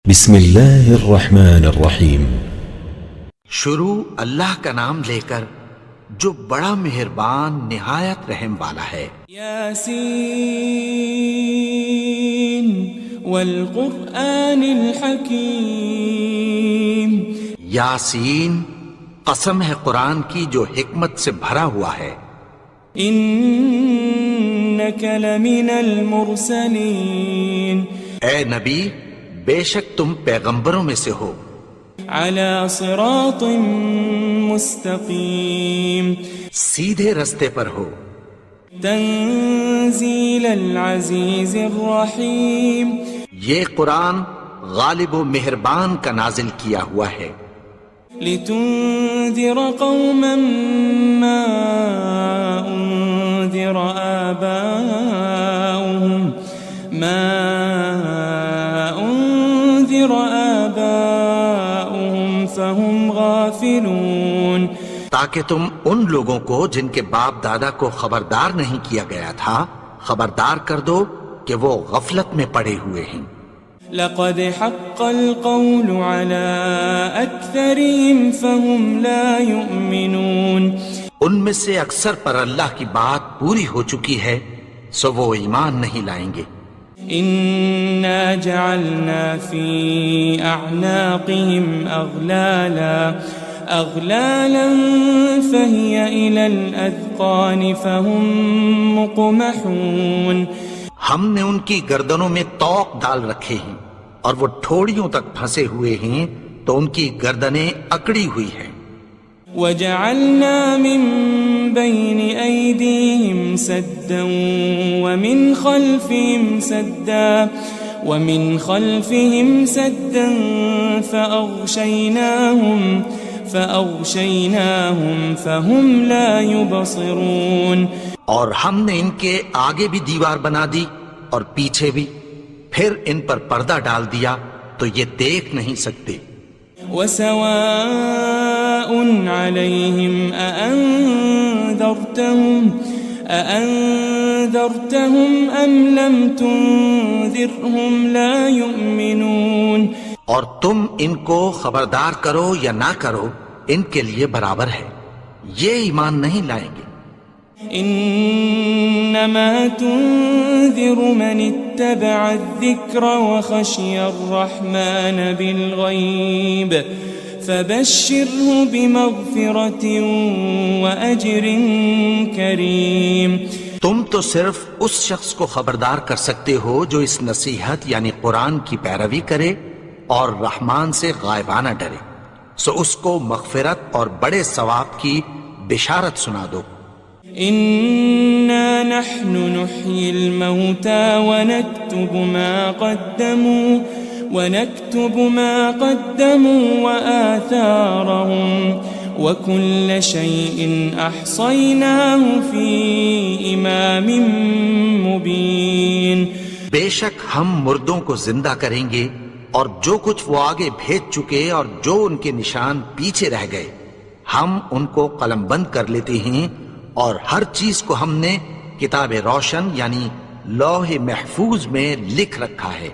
بسم اللہ الرحمن الرحیم۔ شروع اللہ کا نام لے کر جو بڑا مہربان نہایت رحم والا ہے۔ یاسین والقرآن الحکیم۔ یاسین، قسم ہے قرآن کی جو حکمت سے بھرا ہوا ہے۔ انک لمن المرسلین۔ اے نبی، بے شک تم پیغمبروں میں سے ہو۔ علی صراط مستقیم۔ سیدھے رستے پر ہو۔ تنزیل العزیز الرحیم۔ یہ قرآن غالب و مہربان کا نازل کیا ہوا ہے۔ لتنذر قوما ما انذر آباؤهم فهم غافلون۔ تاکہ تم ان لوگوں کو جن کے باپ دادا کو خبردار نہیں کیا گیا تھا خبردار کر دو کہ وہ غفلت میں پڑے ہوئے ہیں۔ لقد حق القول على أكثرهم فهم لا يؤمنون۔ ان میں سے اکثر پر اللہ کی بات پوری ہو چکی ہے سو وہ ایمان نہیں لائیں گے۔ إنا جعلنا في أعناقهم أغلالا فهي إلى الأذقان فهم مقمحون۔ ہم نے ان کی گردنوں میں طوق ڈال رکھے ہیں اور وہ ٹھوڑیوں تک پھنسے ہوئے ہیں تو ان کی گردنیں اکڑی ہوئی ہیں۔ وجعلنا من بين أيديهم سدا ومن خلفهم سدا فأغشيناهم فهم لا يبصرون۔ اور ہم نے ان کے آگے بھی دیوار بنا دی اور پیچھے بھی، پھر ان پر پردہ ڈال دیا تو یہ دیکھ نہیں سکتے۔ وسواء عليهم أأنذرتهم أم لم تنذرهم لا يؤمنون۔ اور تم ان کو خبردار کرو یا نہ کرو ان کے لیے برابر ہے، یہ ایمان نہیں لائیں گے۔ انما تنذر من اتبع الذکر وخشی الرحمن بالغیب فبشره بمغفرة وأجر کریم۔ تم تو صرف اس شخص کو خبردار کر سکتے ہو جو اس نصیحت یعنی قرآن کی پیروی کرے اور رحمان سے غائبانہ ڈرے، سو اس کو مغفرت اور بڑے ثواب کی بشارت سنا دو۔ إنا نحن نحيي الموتى ونكتب ما قدموا وآثارهم وكل شيء أحصيناه في إمام مبين۔ بے شک ہم مردوں کو زندہ کریں گے اور جو کچھ وہ آگے بھیج چکے اور جو ان کے نشان پیچھے رہ گئے ہم ان کو قلم بند کر لیتے ہیں، اور ہر چیز کو ہم نے کتاب روشن یعنی لوح محفوظ میں لکھ رکھا ہے۔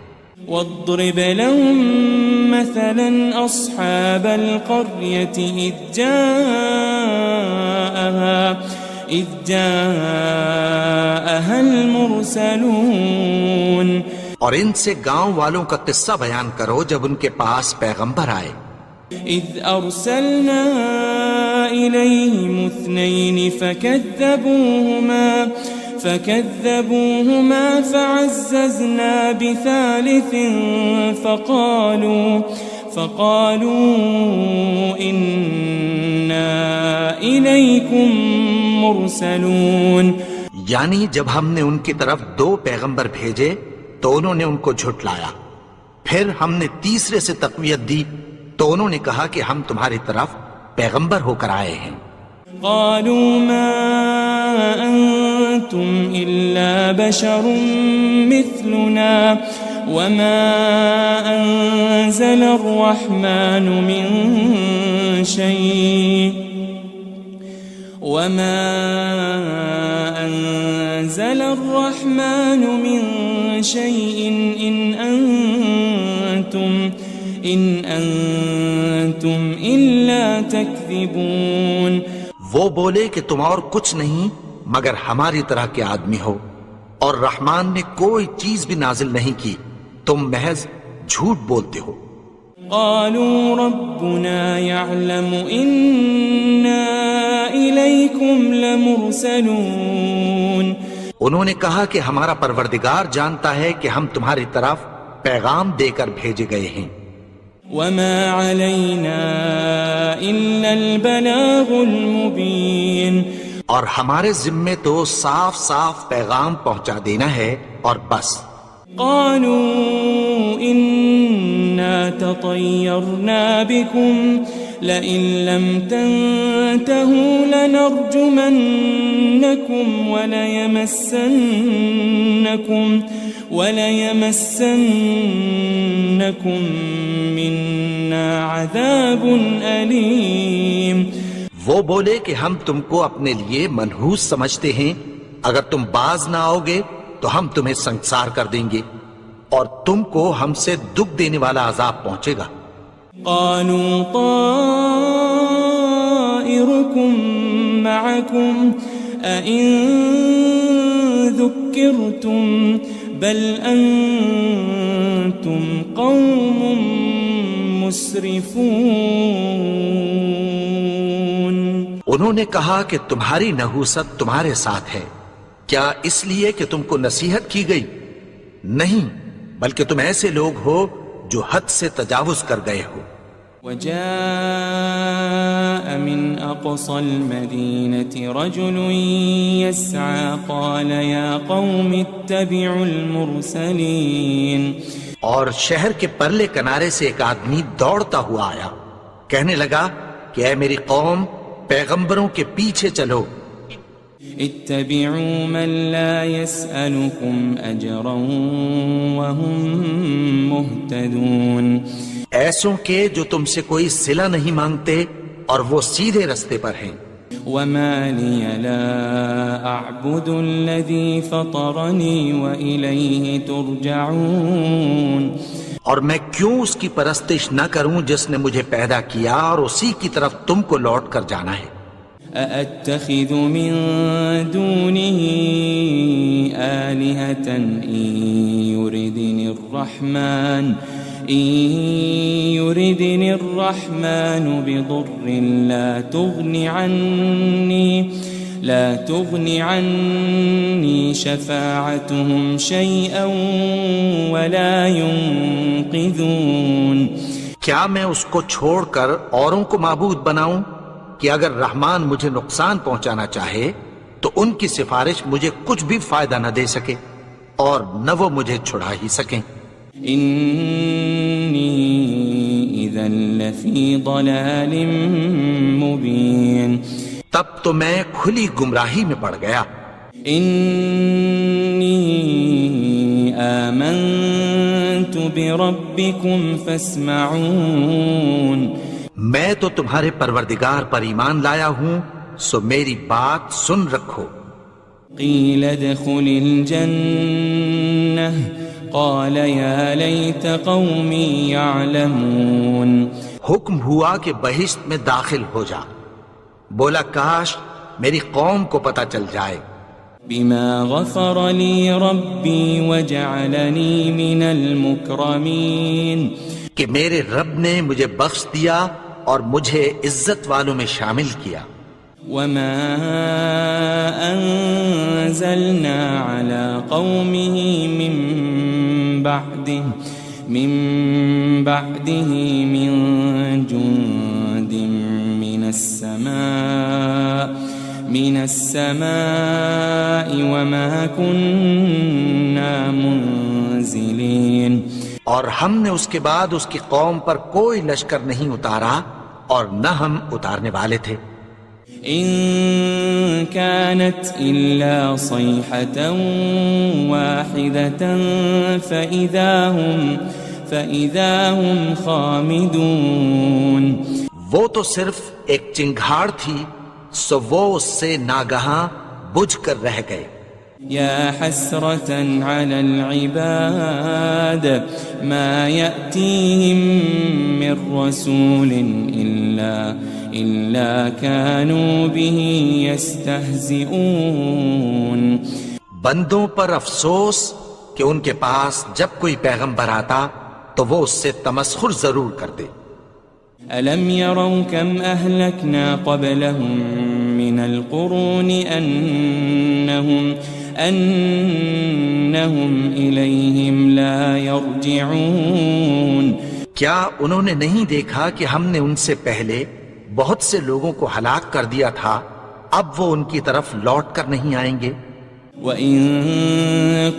واضرب لهم مثلا أصحاب القرية إذ جاءها المرسلون۔ اور ان سے گاؤں والوں کا قصہ بیان کرو جب ان کے پاس پیغمبر آئے۔ إذ أرسلنا إليهم اثنين فكذبوهما فعززنا بثالث فقالوا إنا إليكم مرسلون۔ یعنی جب ہم نے ان کی طرف دو پیغمبر بھیجے تو انہوں نے ان کو جھٹلایا، پھر ہم نے تیسرے سے تقویت دی تو انہوں نے کہا کہ ہم تمہاری طرف پیغمبر ہو کر آئے ہیں۔ قالوا ما أنتم إلا بشر مثلنا وما أنزل الرحمن من شيء إن أنتم أنتم إلا تكذبون. وہ بولے کہ تم اور کچھ نہیں مگر ہماری طرح کے آدمی ہو، اور رحمان نے کوئی چیز بھی نازل نہیں کی، تم محض جھوٹ بولتے ہو. قالوا ربنا يعلم إنا إليكم لمرسلون. انہوں نے کہا کہ ہمارا پروردگار جانتا ہے کہ ہم تمہاری طرف پیغام دے کر بھیجے گئے ہیں. وما علينا إلا البلاغ المبين. اور ہمارے ذمے تو صاف صاف پیغام پہنچا دینا ہے اور بس. قالوا إنا تطيرنا بكم لئن لم تنتهوا لنرجمنكم وليمسنكم منا عذاب أليم. وہ بولے کہ ہم تم کو اپنے لیے منحوس سمجھتے ہیں، اگر تم باز نہ آؤ گے تو ہم تمہیں سنسار کر دیں گے اور تم کو ہم سے دکھ دینے والا عذاب پہنچے گا. قالوا طائركم معكم أئن ذكرتم بل أنتم قوم مسرفون. انہوں نے کہا کہ تمہاری نحوست تمہارے ساتھ ہے، کیا اس لیے کہ تم کو نصیحت کی گئی؟ نہیں، بلکہ تم ایسے لوگ ہو جو حد سے تجاوز کر گئے ہو. وجاء من أقصى المدينة رجل يسعى قال يا قوم اتبعوا المرسلين. اور شہر کے پرلے کنارے سے ایک آدمی دوڑتا ہوا آیا، کہنے لگا کہ اے میری قوم، پیغمبروں کے پیچھے چلو. اتبعوا من لا يسألكم أجرا وهم مهتدون. ایسوں کے جو تم سے کوئی صلہ نہیں مانگتے اور وہ سیدھے رستے پر ہیں. وما لي لا أعبد الذي فطرني وإليه ترجعون. اور میں کیوں اس کی پرستش نہ کروں جس نے مجھے پیدا کیا اور اسی کی طرف تم کو لوٹ کر جانا ہے. أأتخذ من دونه آلهة إن يردني الرحمن بضر لا تغني عني شفاعتهم شيئا ولا ينقذون. کیا میں اس کو چھوڑ کر اوروں کو معبود بناؤں کہ اگر رحمان مجھے نقصان پہنچانا چاہے تو ان کی سفارش مجھے کچھ بھی فائدہ نہ دے سکے اور نہ وہ مجھے چھڑا ہی سکیں. إني إذا لفي ضلال مبين. تب تو میں کھلی گمراہی میں پڑ گیا. إني آمنت بربكم فاسمعون. میں تو تمہارے پروردگار پر ایمان لایا ہوں، سو میری بات سن رکھو. قيل ادخل الجنة قال يا ليت قومي يعلمون. حکم ہوا کہ بہشت میں داخل ہو جا. بولا کاش میری قوم کو پتہ چل جائے. بما غفر لي ربي وجعلني من المكرمين. کہ میرے رب نے مجھے بخش دیا اور مجھے عزت والوں میں شامل کیا. وما أنزلنا على قومه من بعده من جند من السماء وما كنا منزلين. اور ہم نے اس کے بعد اس کی قوم پر کوئی لشکر نہیں اتارا اور نہ ہم اتارنے والے تھے. إن كانت إلا صيحة واحدة فإذا هم خامدون. وہ تو صرف ایک چنگھاڑ تھی، سو وہ اس سے ناگہاں بجھ کر رہ گئے. يا حسرة على العباد ما يأتيهم من رسول إلا كانوا به يستهزئون. بندوں پر افسوس کہ ان کے پاس جب کوئی پیغمبر آتا تو وہ اس سے تمسخر ضرور کرتے. ألم يروا كم أهلكنا قبلهم من القرون أنهم إليهم لا يرجعون. کیا انہوں نے نہیں دیکھا کہ ہم نے ان سے پہلے بہت سے لوگوں کو ہلاک کر دیا تھا، اب وہ ان کی طرف لوٹ کر نہیں آئیں گے. وَإِن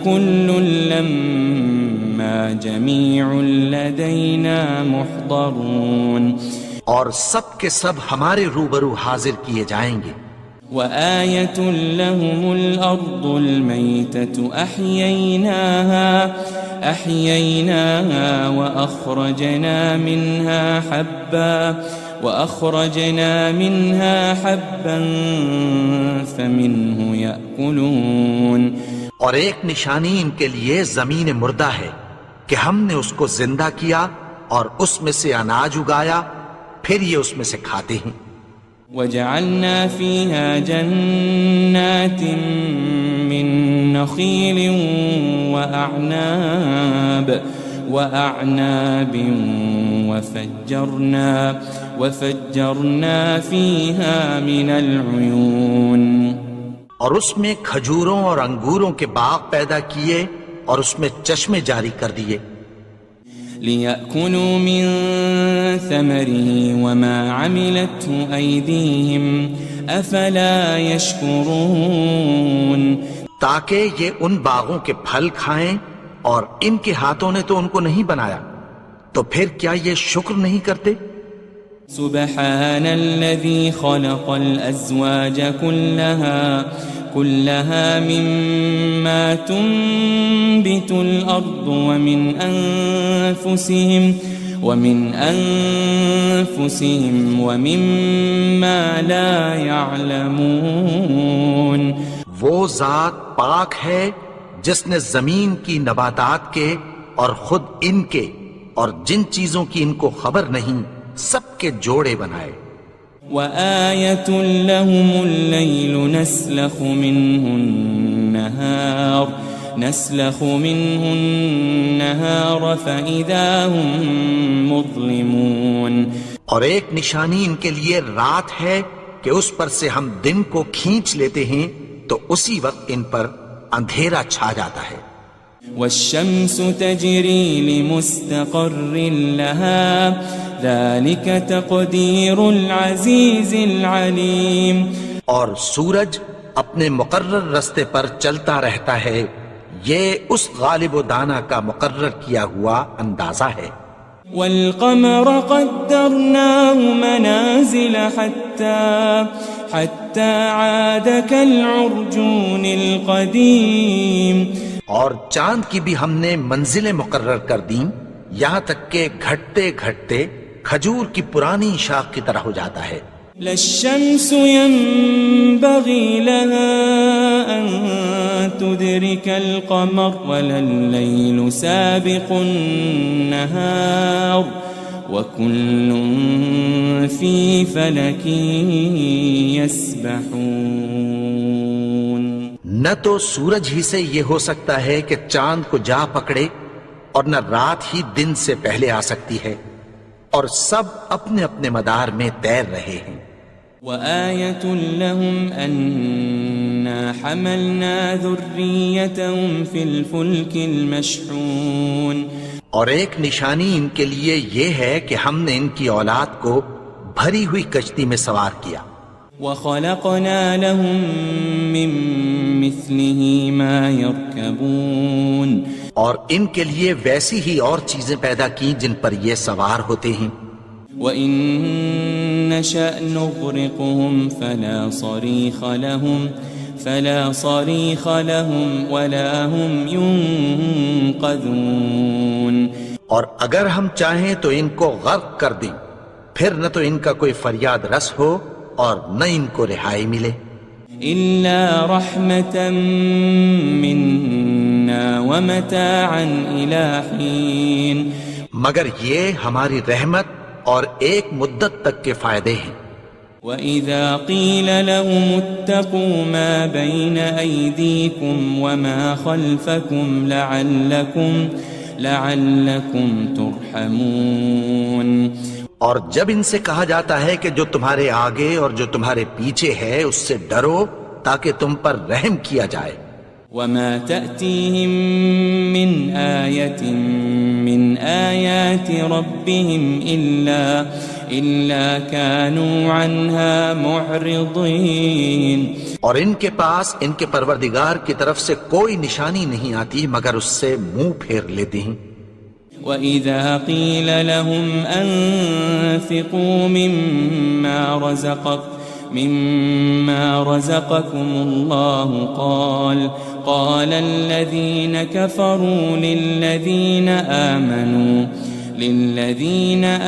كُلٌّ لَمَّا جَمِيعٌ لَدَيْنَا مُحْضَرُونَ. اور سب کے سب ہمارے روبرو حاضر کیے جائیں گے. وَآيَةٌ لَهُمُ الْأَرْضُ الْمَيْتَةُ أَحْيَيْنَاهَا وَأَخْرَجْنَا مِنْهَا حَبًّا فَمِنْهُ يَأْكُلُونَ. اور ایک نشانی ان کے لیے زمین مردہ ہے کہ ہم نے اس کو زندہ کیا اور اس میں سے اناج اگایا، پھر یہ اس میں سے کھاتے ہیں. وَجَعَلْنَا فِيهَا جَنَّاتٍ مِّن نَخِيلٍ وَأَعْنَابٍ وَفَجَّرْنَا فِيهَا مِنَ الْعُيُونِ. اور اس میں کھجوروں اور انگوروں کے باغ پیدا کیے اور اس میں چشمے جاری کر دیے. لِيَأْكُلُوا مِن ثَمَرِهِ وَمَا عَمِلَتْهُ أَيْدِيهِمْ أَفَلَا يَشْكُرُونَ. تاکہ یہ ان باغوں کے پھل کھائیں اور ان کے ہاتھوں نے تو ان کو نہیں بنایا، تو پھر کیا یہ شکر نہیں کرتے؟ سبحان الذي خلق الأزواج كلها مما تنبت الأرض ومن أنفسهم ومما لا يعلمون. وہ ذات پاک ہے جس نے زمین کی نباتات کے اور خود ان کے اور جن چیزوں کی ان کو خبر نہیں سب کے جوڑے بنائے. وَآيَةٌ لَهُمُ اللَّيْلُ نَسْلَخُ مِنْهُ النَّهَارَ فَإِذَا هُمْ مُظْلِمُونَ. اور ایک نشانی ان کے لیے رات ہے کہ اس پر سے ہم دن کو کھینچ لیتے ہیں تو اسی وقت ان پر اندھیرا چھا جاتا ہے. وَالشَّمْسُ تَجْرِي لِمُسْتَقَرٍّ لَهَا ذَلِكَ تَقْدِيرُ الْعَزِيزِ الْعَلِيمِ. اور سورج اپنے مقرر رستے پر چلتا رہتا ہے، یہ اس غالب و دانا کا مقرر کیا ہوا اندازہ ہے. وَالْقَمَرَ قَدَّرْنَاهُ مَنَازِلَ حَتَّى عَادَ كَالْعُرْجُونِ الْقَدِيمِ. اور چاند کی بھی ہم نے منزلیں مقرر کر دیں، یہاں تک کہ گھٹتے گھٹتے کھجور کی پرانی شاخ کی طرح ہو جاتا ہے. لَلشَّمْسُ يَنبَغِي لَهَا أَن تُدْرِكَ الْقَمَرَ وَلَلَّيْلُ سَابِقُ النَّهَارِ وَكُلٌّ فِي فَلَكٍ يَسْبَحُونَ. نہ تو سورج ہی سے یہ ہو سکتا ہے کہ چاند کو جا پکڑے، اور نہ رات ہی دن سے پہلے آ سکتی ہے، اور سب اپنے اپنے مدار میں تیر رہے ہیں. وَآيَةٌ لَهُمْ أَنَّا حَمَلْنَا ذُرِّيَّتَهُمْ فِي الْفُلْكِ الْمَشْحُونِ. اور ایک نشانی ان کے لیے یہ ہے کہ ہم نے ان کی اولاد کو بھری ہوئی کشتی میں سوار کیا. وَخَلَقْنَا لَهُم مِّن مِّثْلِهِ مَا يَرْكَبُونَ. اور ان کے لیے ویسی ہی اور چیزیں پیدا کی جن پر یہ سوار ہوتے ہیں. وَإِن نَّشَأْ نُغْرِقْهُمْ فَلَا صَرِيخَ لَهُمْ وَلَا هُمْ يُنقَذُونَ. اور اگر ہم چاہیں تو ان کو غرق کر دیں، پھر نہ تو ان کا کوئی فریاد رس ہو اور نہ ان کو رہائی ملے. إلا رحمة منا ومتاعا إلى حين مگر یہ ہماری رحمت اور ایک مدت تک کے فائدے ہیں. وَإِذَا قِيلَ لَهُمُ اتَّقُوا مَا بَيْنَ أَيْدِيكُمْ وَمَا خَلْفَكُمْ لَعَلَّكُمْ تُرْحَمُونَ. اور جب ان سے کہا جاتا ہے کہ جو تمہارے آگے اور جو تمہارے پیچھے ہے اس سے ڈرو تاکہ تم پر رحم کیا جائے. وَمَا تَأْتِيهِم مِّنْ آيَةٍ مِّنْ آيَاتِ رَبِّهِمْ إِلَّا كَانُوا عَنْهَا مُعْرِضِينَ. اور ان کے پاس ان کے پروردگار کی طرف سے کوئی نشانی نہیں آتی مگر اس سے منہ پھیر لیتے ہیں. وَإِذَا قِيلَ لَهُمْ أَنفِقُوا مِمَّا رَزَقَكُمُ اللَّهُ قَالَ الَّذِينَ كَفَرُوا لِلَّذِينَ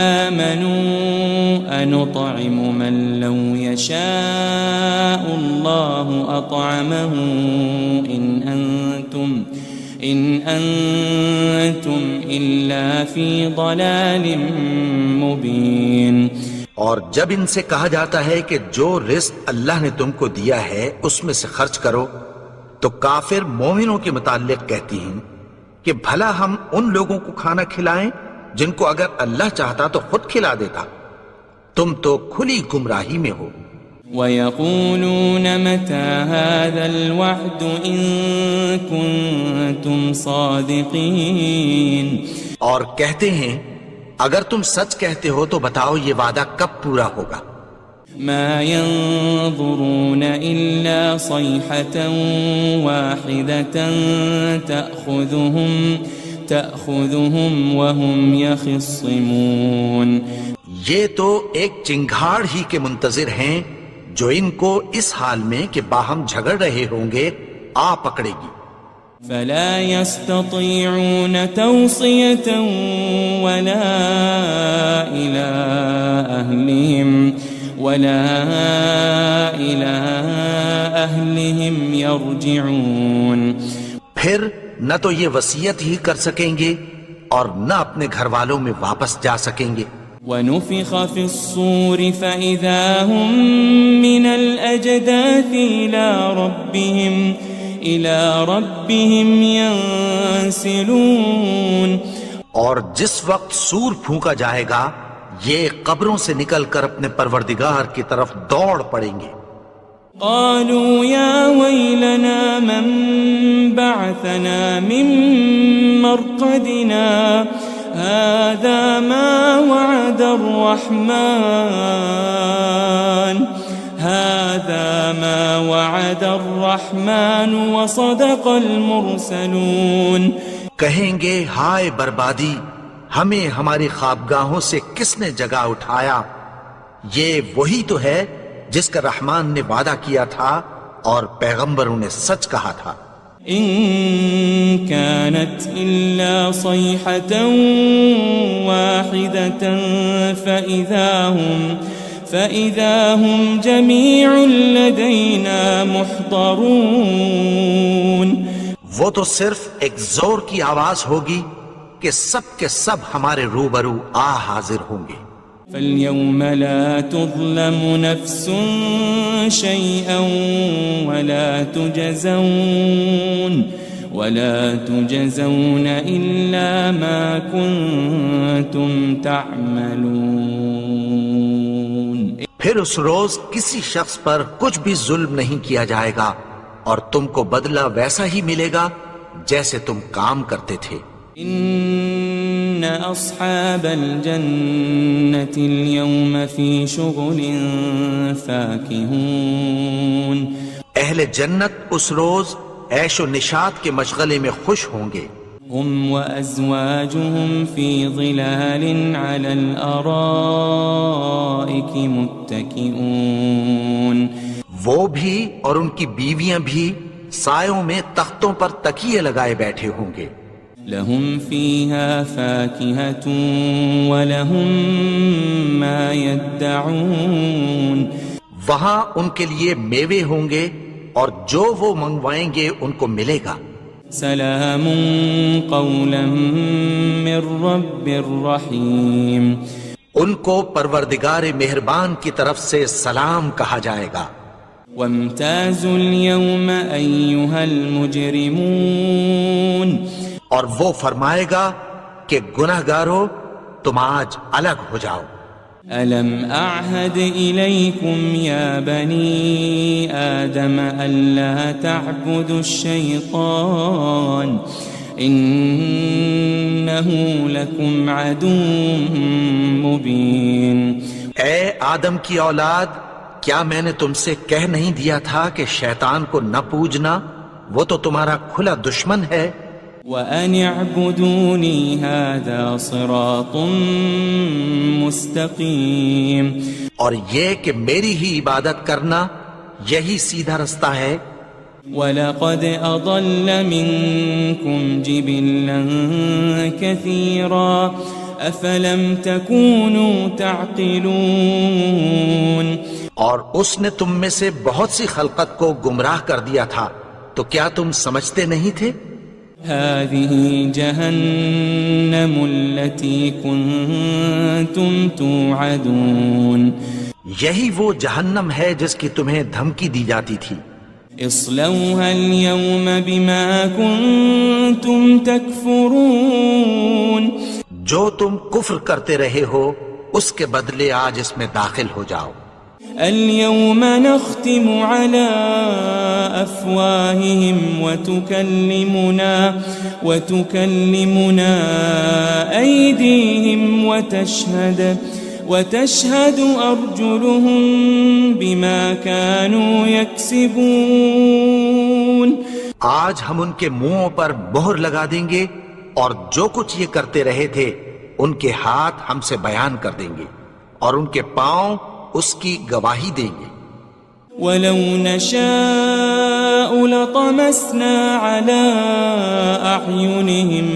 آمَنُوا أَنُطْعِمُ مَن لَّوْ يَشَاءُ اللَّهُ أَطْعَمَهُ إِنْ أَنْتُمْ إِلَّا فِي ضَلَالٍ مُبِينٍ. اور جب ان سے کہا جاتا ہے کہ جو رزق اللہ نے تم کو دیا ہے اس میں سے خرچ کرو تو کافر مومنوں کے متعلق کہتی ہیں کہ بھلا ہم ان لوگوں کو کھانا کھلائیں جن کو اگر اللہ چاہتا تو خود کھلا دیتا. تم تو کھلی گمراہی میں ہو. وَيَقُولُونَ مَتَى هَذَا الْوَعْدُ إِن كُنتُمْ صَادِقِينَ. اور کہتے ہیں اگر تم سچ کہتے ہو تو بتاؤ یہ وعدہ کب پورا ہوگا. مَا يَنظُرُونَ إِلَّا صَيْحَةً وَاحِدَةً تَأْخُذُهُمْ وَهُمْ يَخِصِّمُونَ. یہ تو ایک چنگھاڑ ہی کے منتظر ہیں جو ان کو اس حال میں کہ باہم جھگڑ رہے ہوں گے آ پکڑے گی. فَلَا يَسْتَطِيعُونَ تَوْصِيَةً وَلَا إِلَىٰ أَهْلِهِمْ يَرْجِعُونَ. پھر نہ تو یہ وصیت ہی کر سکیں گے اور نہ اپنے گھر والوں میں واپس جا سکیں گے. وَنُفِخَ فِي الصُّورِ فَإِذَا هُم مِّنَ الْأَجْدَاثِ إِلَىٰ رَبِّهِمْ يَنسِلُونَ. اور جس وقت سور پھونکا جائے گا یہ قبروں سے نکل کر اپنے پروردگار کی طرف دوڑ پڑیں گے. قالوا يا ويلنا من بعثنا من مرقدنا هذا ما وعد الرحمن وصدق المرسلون. کہیں گے ہائے بربادی، ہمیں ہماری خوابگاہوں سے کس نے جگا اٹھایا. یہ وہی تو ہے جس کا رحمان نے وعدہ کیا تھا اور پیغمبروں نے سچ کہا تھا. إن كانت إلا صيحة واحدة فإذا هم جميع لدينا محضرون. وہ تو صرف ایک زور کی آواز ہوگی کہ سب کے سب ہمارے روبرو حاضر ہوں گے. فَالْيَوْمَ لَا تُظْلَمُ نَفْسٌ شَيْئًا وَلَا تُجَزَوْنَ إِلَّا مَا كُنتُمْ تَعْمَلُونَ. پھر اس روز کسی شخص پر کچھ بھی ظلم نہیں کیا جائے گا اور تم کو بدلہ ویسا ہی ملے گا جیسے تم کام کرتے تھے. إن أصحاب الجنة اليوم في شغل فاكهون. اہل جنت اس روز عیش و نشاط کے مشغلے میں خوش ہوں گے. هم وأزواجهم في ظلال على الأرائك متكئون. وہ بھی اور ان کی بیویاں بھی سایوں میں تختوں پر تکیے لگائے بیٹھے ہوں گے. لهم فيها فاكهة ولهم ما يدعون. وہاں ان کے لیے میوے ہوں گے اور جو وہ منگوائیں گے ان کو ملے گا۔ سلام قولا من رب الرحیم، ان کو پروردگار مہربان کی طرف سے سلام کہا جائے گا۔ وامتازوا اليوم ایھا المجرمون، اور وہ فرمائے گا کہ گنہگارو تم آج الگ ہو جاؤ۔ ألم أعهد إليكم يا بني آدم ألا تعبدوا الشيطان إنه لكم عدو مبين۔ اے آدم کی اولاد، کیا میں نے تم سے کہہ نہیں دیا تھا کہ شیطان کو نہ پوجنا، وہ تو تمہارا کھلا دشمن ہے۔ وَأَنِ اعْبُدُونِي هَذَا صِرَاطٌ مُسْتَقِيمٌ، اور یہ کہ میری ہی عبادت کرنا یہی سیدھا رستہ ہے۔ وَلَقَدْ أَضَلَّ مِنْكُمْ جِبِلًّا كَثِيرًا أَفَلَمْ تَكُونُوا تَعْقِلُونَ، اور اس نے تم میں سے بہت سی خلقت کو گمراہ کر دیا تھا، تو کیا تم سمجھتے نہیں تھے؟ هذه جهنم التي كنتم توعدون، یہی وہ جہنم ہے جس کی تمہیں دھمکی دی جاتی تھی۔ اصلوها اليوم بما كنتم تكفرون، جو تم کفر کرتے رہے ہو اس کے بدلے آج اس میں داخل ہو جاؤ۔ اليوم نختم على أفواههم وتكلمنا أيديهم وتشهد أرجلهم بما كانوا يكسبون، آج ہم ان کے منہوں پر مہر لگا دیں گے اور جو کچھ یہ کرتے رہے تھے ان کے ہاتھ ہم سے بیان کر دیں گے اور ان کے پاؤں اس کی گواہی دیں گے۔ وَلَوْ نَشَاءُ لَطَمَسْنَا عَلَىٰ أَعْيُنِهِمْ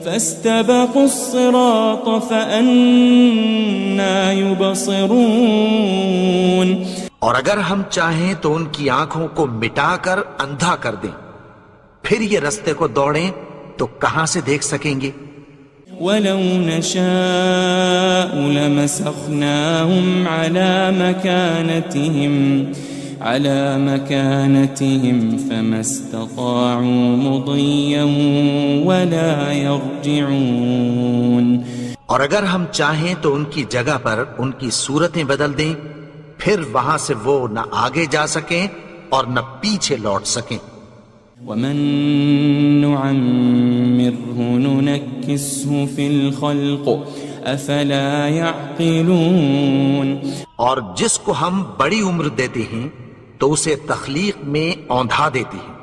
فَاسْتَبَقُوا الصِّرَاطَ فَأَنَّىٰ يُبْصِرُونَ، اور اگر ہم چاہیں تو ان کی آنکھوں کو مٹا کر اندھا کر دیں، پھر یہ رستے کو دوڑیں تو کہاں سے دیکھ سکیں گے۔ وَلَوْ نَشَاءُ لَمَسَخْنَاهُمْ عَلَى مَكَانَتِهِمْ فَمَا اسْتَطَاعُوا مُضِيًّا وَلَا يَرْجِعُونَ، اور اگر ہم چاہیں تو ان کی جگہ پر ان کی صورتیں بدل دیں، پھر وہاں سے وہ نہ آگے جا سکیں اور نہ پیچھے لوٹ سکیں۔ وَمَن نُعَمِّرْهُ نُنَكِّسْهُ فِي الْخَلْقِ أَفَلَا يَعْقِلُونَ، اور جس کو ہم بڑی عمر دیتے ہیں تو اسے تخلیق میں اوندھا دیتے ہیں،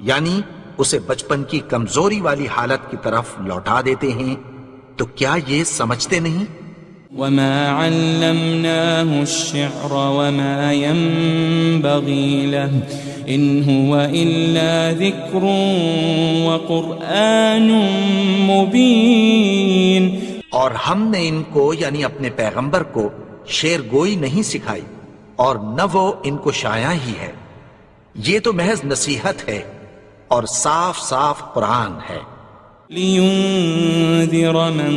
یعنی اسے بچپن کی کمزوری والی حالت کی طرف لوٹا دیتے ہیں، تو کیا یہ سمجھتے نہیں؟ وَمَا عَلَّمْنَاهُ الشِّعْرَ وَمَا يَنبَغِي لَهُ إِنْ هُوَ إِلَّا ذِكْرٌ وَقُرْآنٌ مُبِينٌ، اور ہم نے ان کو یعنی اپنے پیغمبر کو شعر گوئی نہیں سکھائی اور نہ وہ ان کو شایع ہی ہے، یہ تو محض نصیحت ہے اور صاف صاف قرآن ہے۔ لِيُنذِرَ مَن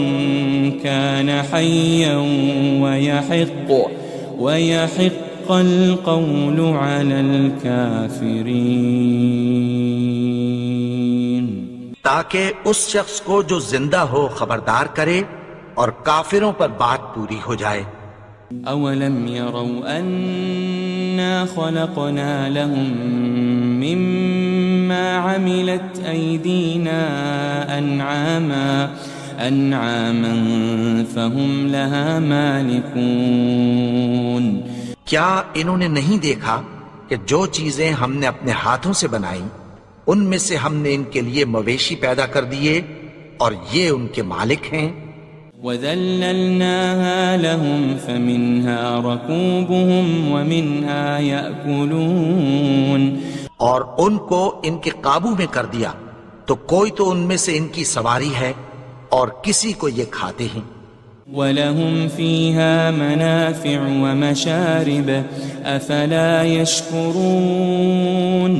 كَانَ حَيًّا وَيَحِقَّ الْقَوْلُ عَلَى الْكَافِرِينَ، تاکہ اس شخص کو جو زندہ ہو خبردار کرے اور کافروں پر بات پوری ہو جائے۔ أَوَلَمْ يَرَوْا أَنَّا خَلَقْنَا لَهُم مِّمَّا عَمِلَتْ أَيْدِينَا أَنْعَامًا فَهُمْ لَهَا مَالِكُونَ، کیا انہوں نے نہیں دیکھا کہ جو چیزیں ہم نے اپنے ہاتھوں سے بنائیں ان میں سے ہم نے ان کے لیے مویشی پیدا کر دیے اور یہ ان کے مالک ہیں۔ وَذَلَّلْنَاهَا لَهُمْ فَمِنْهَا رَكُوبُهُمْ وَمِنْهَا يَأْكُلُونَ، اور ان کو ان کے قابو میں کر دیا تو کوئی تو ان میں سے ان کی سواری ہے اور کسی کو یہ کھاتے ہیں۔ وَلَهُمْ فِيهَا مَنَافِعُ وَمَشَارِبُ أَفَلَا يَشْكُرُونَ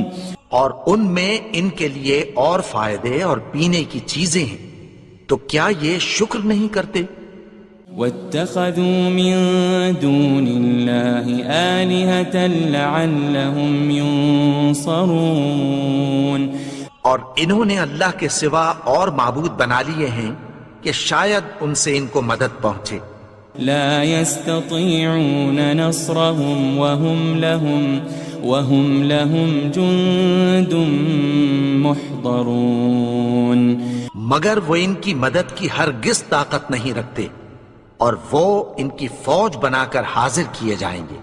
اور ان میں ان کے لیے اور فائدے اور پینے کی چیزیں ہیں، تو کیا یہ شکر نہیں کرتے؟ وَاتَّخَذُوا مِن دُونِ اللَّهِ آلِهَةً لَعَلَّهُمْ يُنصَرُونَ اور انہوں نے اللہ کے سوا اور معبود بنا لیے ہیں کہ شاید ان سے ان کو مدد پہنچے۔ لا يستطيعون نصرهم وهم لهم جند محضرون مگر وہ ان کی مدد کی ہرگز طاقت نہیں رکھتے، اور وہ ان کی فوج بنا کر حاضر کیے جائیں گے۔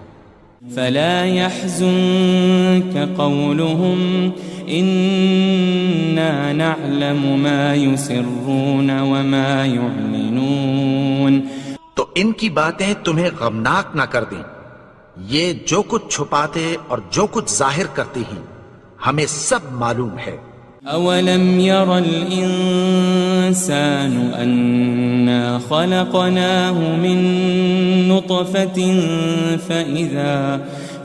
فلا يحزنك قولهم إنا نعلم ما يسرون وما يعلنون تو ان کی باتیں تمہیں غمناک نہ کر دیں، یہ جو کچھ چھپاتے اور جو کچھ ظاہر کرتے ہیں ہمیں سب معلوم ہے۔ أولم ير الإنسان أنا خلقناه من نطفة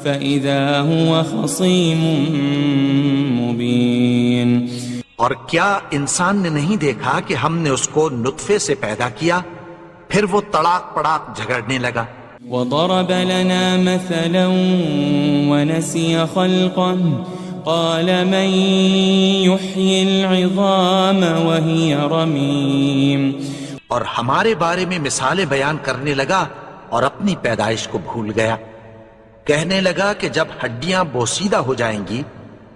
فإذا هو خصيم مبين اور کیا انسان نے نہیں دیکھا کہ ہم نے اس کو نطفے سے پیدا کیا، پھر وہ تڑاک پڑاک جھگڑنے لگا۔ وضرب لنا مثلا ونسي خلقه قال من يحيي العظام وهي رميم اور ہمارے بارے میں مثالیں بیان کرنے لگا اور اپنی پیدائش کو بھول گیا، کہنے لگا کہ جب ہڈیاں بوسیدہ ہو جائیں گی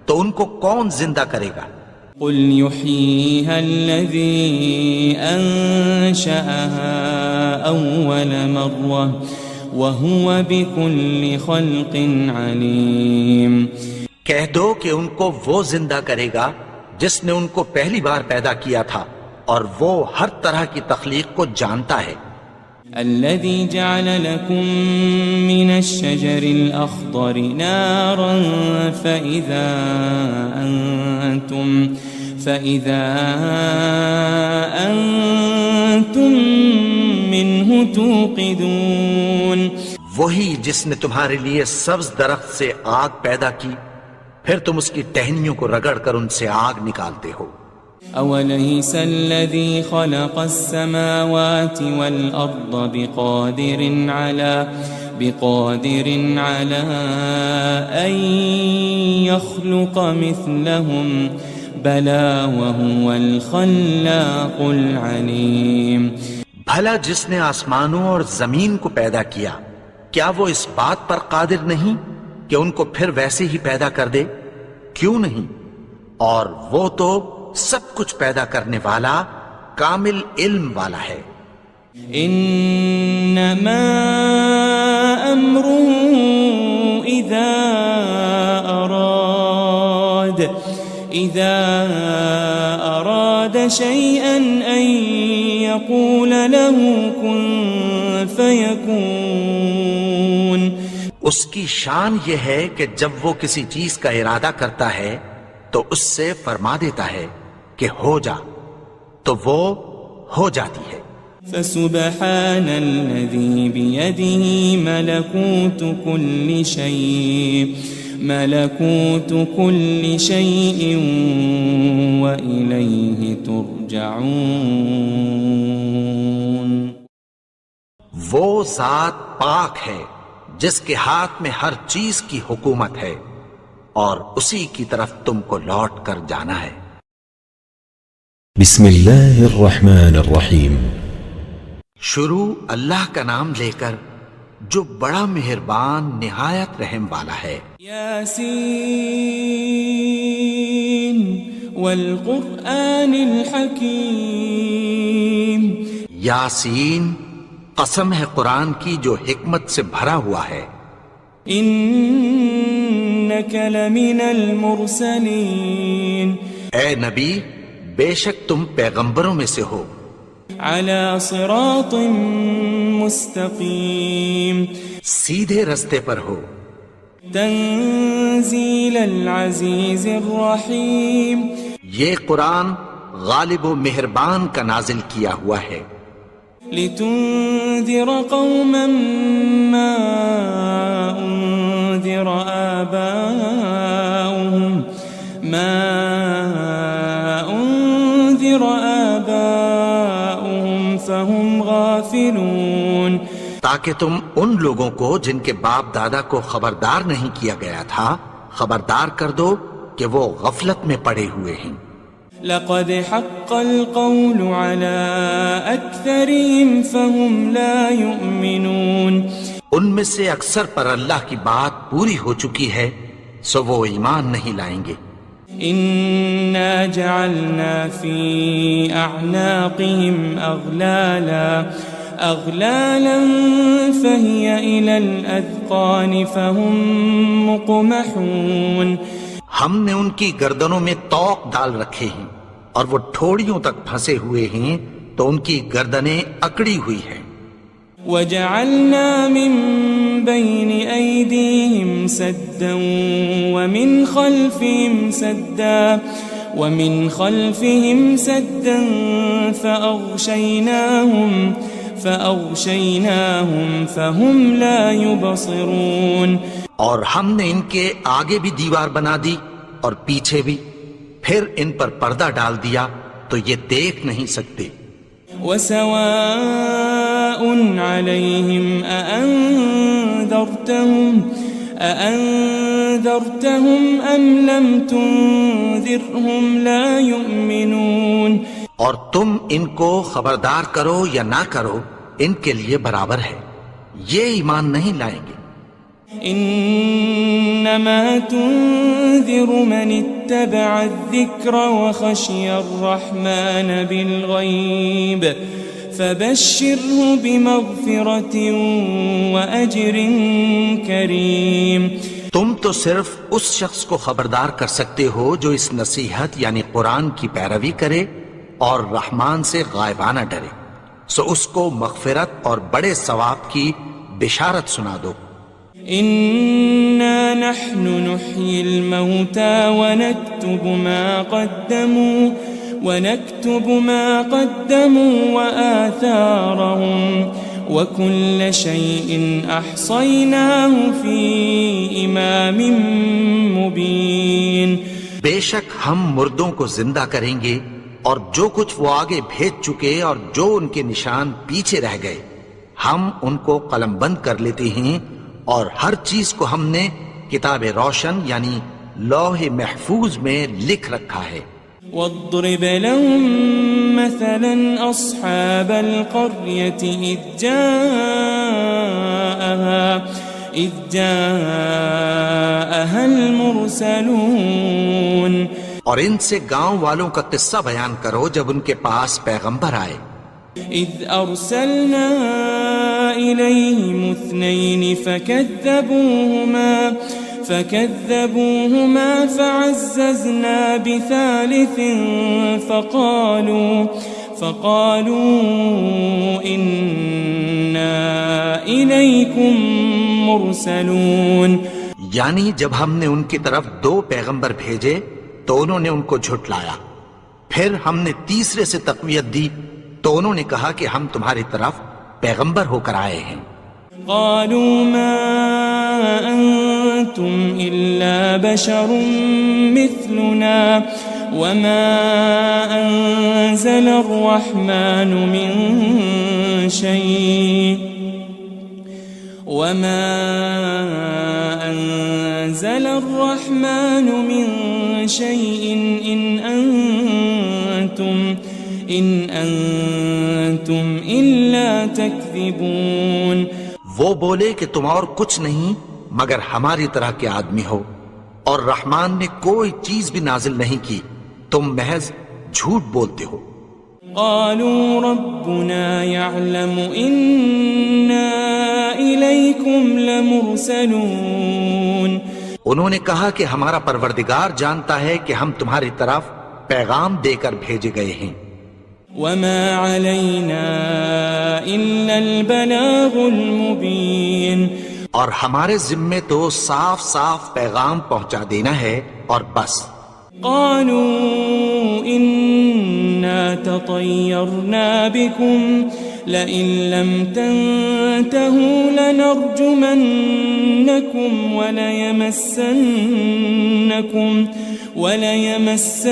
تو ان کو کون زندہ کرے گا؟ قل يحييها الذي أنشأها أول مرة وهو بكل خلق عليم کہہ دو کہ ان کو وہ زندہ کرے گا جس نے ان کو پہلی بار پیدا کیا تھا، اور وہ ہر طرح کی تخلیق کو جانتا ہے۔ الذي جعل لكم من الشجر الأخضر نارا فإذا أنتم منه توقدون وہی جس نے تمہارے لیے سبز درخت سے آگ پیدا کی، پھر تم اس کی ٹہنیوں کو رگڑ کر ان سے آگ نکالتے ہو۔ أوليس الذي خلق السماوات والأرض بقادر على أن يخلق مثلهم بلى وهو الخلاق العليم بھلا جس نے آسمانوں اور زمین کو پیدا کیا، کیا وہ اس بات پر قادر نہیں کہ ان کو پھر ویسے ہی پیدا کر دے؟ کیوں نہیں؟ اور وہ تو سب کچھ پیدا کرنے والا، کامل علم والا ہے۔ انما امره اذا اراد شيئا ان يقول له كن فيكون اس کی شان یہ ہے کہ جب وہ کسی چیز کا ارادہ کرتا ہے تو اس سے فرما دیتا ہے کہ ہو جا، تو وہ ہو جاتی ہے۔ فسبحان الذي بيده ملكوت كل شيء وإليه ترجعون وہ ذات پاک ہے جس کے ہاتھ میں ہر چیز کی حکومت ہے، اور اسی کی طرف تم کو لوٹ کر جانا ہے۔ بسم اللہ الرحمن الرحیم۔ شروع اللہ کا نام لے کر جو بڑا مہربان نہایت رحم والا ہے۔ یاسین والقرآن الحکیم۔ یاسین، قسم ہے قرآن کی جو حکمت سے بھرا ہوا ہے۔ انک لمن المرسلین۔ اے نبی، بے شک تم پیغمبروں میں سے ہو۔ علی صراط مستقیم۔ سیدھے رستے پر ہو۔ تنزیل العزیز الرحیم۔ یہ قرآن غالب و مہربان کا نازل کیا ہوا ہے۔ لتنذر قوما ما أنذر آباؤهم فهم غافلون، تاکہ تم ان لوگوں کو جن کے باپ دادا کو خبردار نہیں کیا گیا تھا خبردار کر دو کہ وہ غفلت میں پڑے ہوئے ہیں۔ لقد حق القول على أكثرهم فهم لا يؤمنون، ان میں سے اکثر پر اللہ کی بات پوری ہو چکی ہے سو وہ ایمان نہیں لائیں گے۔ إنا جعلنا في أعناقهم أغلالا فهي إلى الأذقان فهم مقمحون، ہم نے ان کی گردنوں میں طوق ڈال رکھے ہیں اور وہ ٹھوڑیوں تک پھنسے ہوئے ہیں تو ان کی گردنیں اکڑی ہوئی ہیں۔ وجعلنا من بين أيديهم سدا ومن خلفهم سدا فأغشيناهم فهم لا يبصرون، اور ہم نے ان کے آگے بھی دیوار بنا دی اور پیچھے بھی، پھر ان پر پردہ ڈال دیا تو یہ دیکھ نہیں سکتے۔ وسواء عليهم أأنذرتهم أم لم تنذرهم لا يؤمنون، اور تم ان کو خبردار کرو یا نہ کرو ان کے لیے برابر ہے، یہ ایمان نہیں لائیں گے۔ انما تنذر من اتبع الذکر وخشی الرحمن بالغیب فبشره بمغفرة واجر کریم، تم تو صرف اس شخص کو خبردار کر سکتے ہو جو اس نصیحت یعنی قرآن کی پیروی کرے اور رحمان سے غائبانہ ڈرے، سو اس کو مغفرت اور بڑے ثواب کی بشارت سنا دو۔ إنا نحن نحيي الموتى ونكتب ما قدموا وآثارهم وكل شيء أحصيناه في إمام مبين، بے شک ہم مردوں کو زندہ کریں گے اور جو کچھ وہ آگے بھیج چکے اور جو ان کے نشان پیچھے رہ گئے ہم ان کو قلم بند کر لیتے ہیں، اور ہر چیز کو ہم نے کتاب روشن یعنی لوح محفوظ میں لکھ رکھا ہے۔ واضرب لهم مثلا أصحاب القرية إذ جاءها المرسلون، اور ان سے گاؤں والوں کا قصہ بیان کرو جب ان کے پاس پیغمبر آئے۔ إذ أرسلنا إليهم 2 فكذبوهما فعززنا بثالث فقالوا إنا إليكم مرسلون، یعنی جب ہم نے ان کی طرف 2 پیغمبر بھیجے تو انہوں نے ان کو جھٹلایا، پھر ہم نے تیسرے سے تقویت دی تو انہوں نے کہا کہ ہم تمہاری طرف پیغمبر ہو کر آئے ہیں۔ قالوا ما أنتم إلا بشر مثلنا وما أنزل الرحمن من شيء إن أنتم إلا تكذبون، وہ بولے کہ تم اور کچھ نہیں مگر ہماری طرح کے آدمی ہو، اور رحمان نے کوئی چیز بھی نازل نہیں کی، تم محض جھوٹ بولتے ہو۔ قالوا ربنا يعلم إنا إليكم لمرسلون، انہوں نے کہا کہ ہمارا پروردگار جانتا ہے کہ ہم تمہاری طرف پیغام دے کر بھیجے گئے ہیں۔ وما علينا إلا البلاغ المبين، اور ہمارے ذمے تو صاف صاف پیغام پہنچا دینا ہے اور بس۔ قالوا إنا تطيرنا بكم لئن لم تنتهوا لنرجمنكم وليمسنكم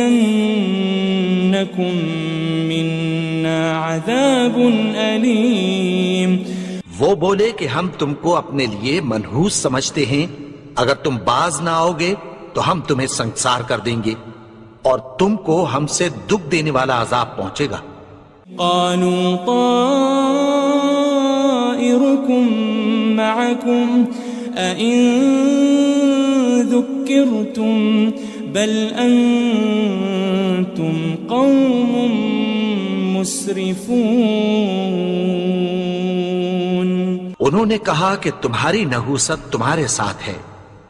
منا عذاب أليم. وہ بولے کہ ہم تم کو اپنے لیے منحوس سمجھتے ہیں، اگر تم باز نہ آؤ گے تو ہم تمہیں سنسار کر دیں گے اور تم کو ہم سے دکھ دینے والا عذاب پہنچے گا. قالوا طائركم معكم أئن ذكرتم بل أنتم قوم مسرفون. انہوں نے کہا کہ تمہاری نحوست تمہارے ساتھ ہے،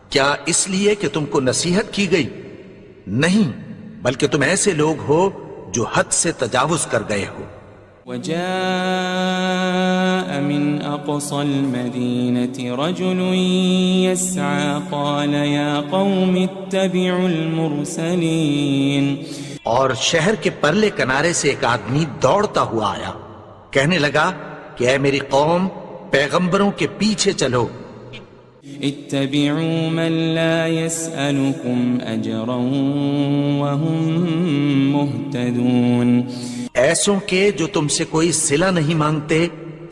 کیا اس لیے کہ تم کو نصیحت کی گئی؟ نہیں، بلکہ تم ایسے لوگ ہو جو حد سے تجاوز کر گئے ہو. وجاء من أقصى المدينة رجل يسعى قال يا قوم اتبعوا المرسلين. اور شہر کے پرلے کنارے سے ایک آدمی دوڑتا ہوا آیا، کہنے لگا کہ اے میری قوم، پیغمبروں کے پیچھے چلو. اتبعوا من لا يسألكم أجرا وهم مهتدون. ایسوں کے جو تم سے کوئی صلہ نہیں مانگتے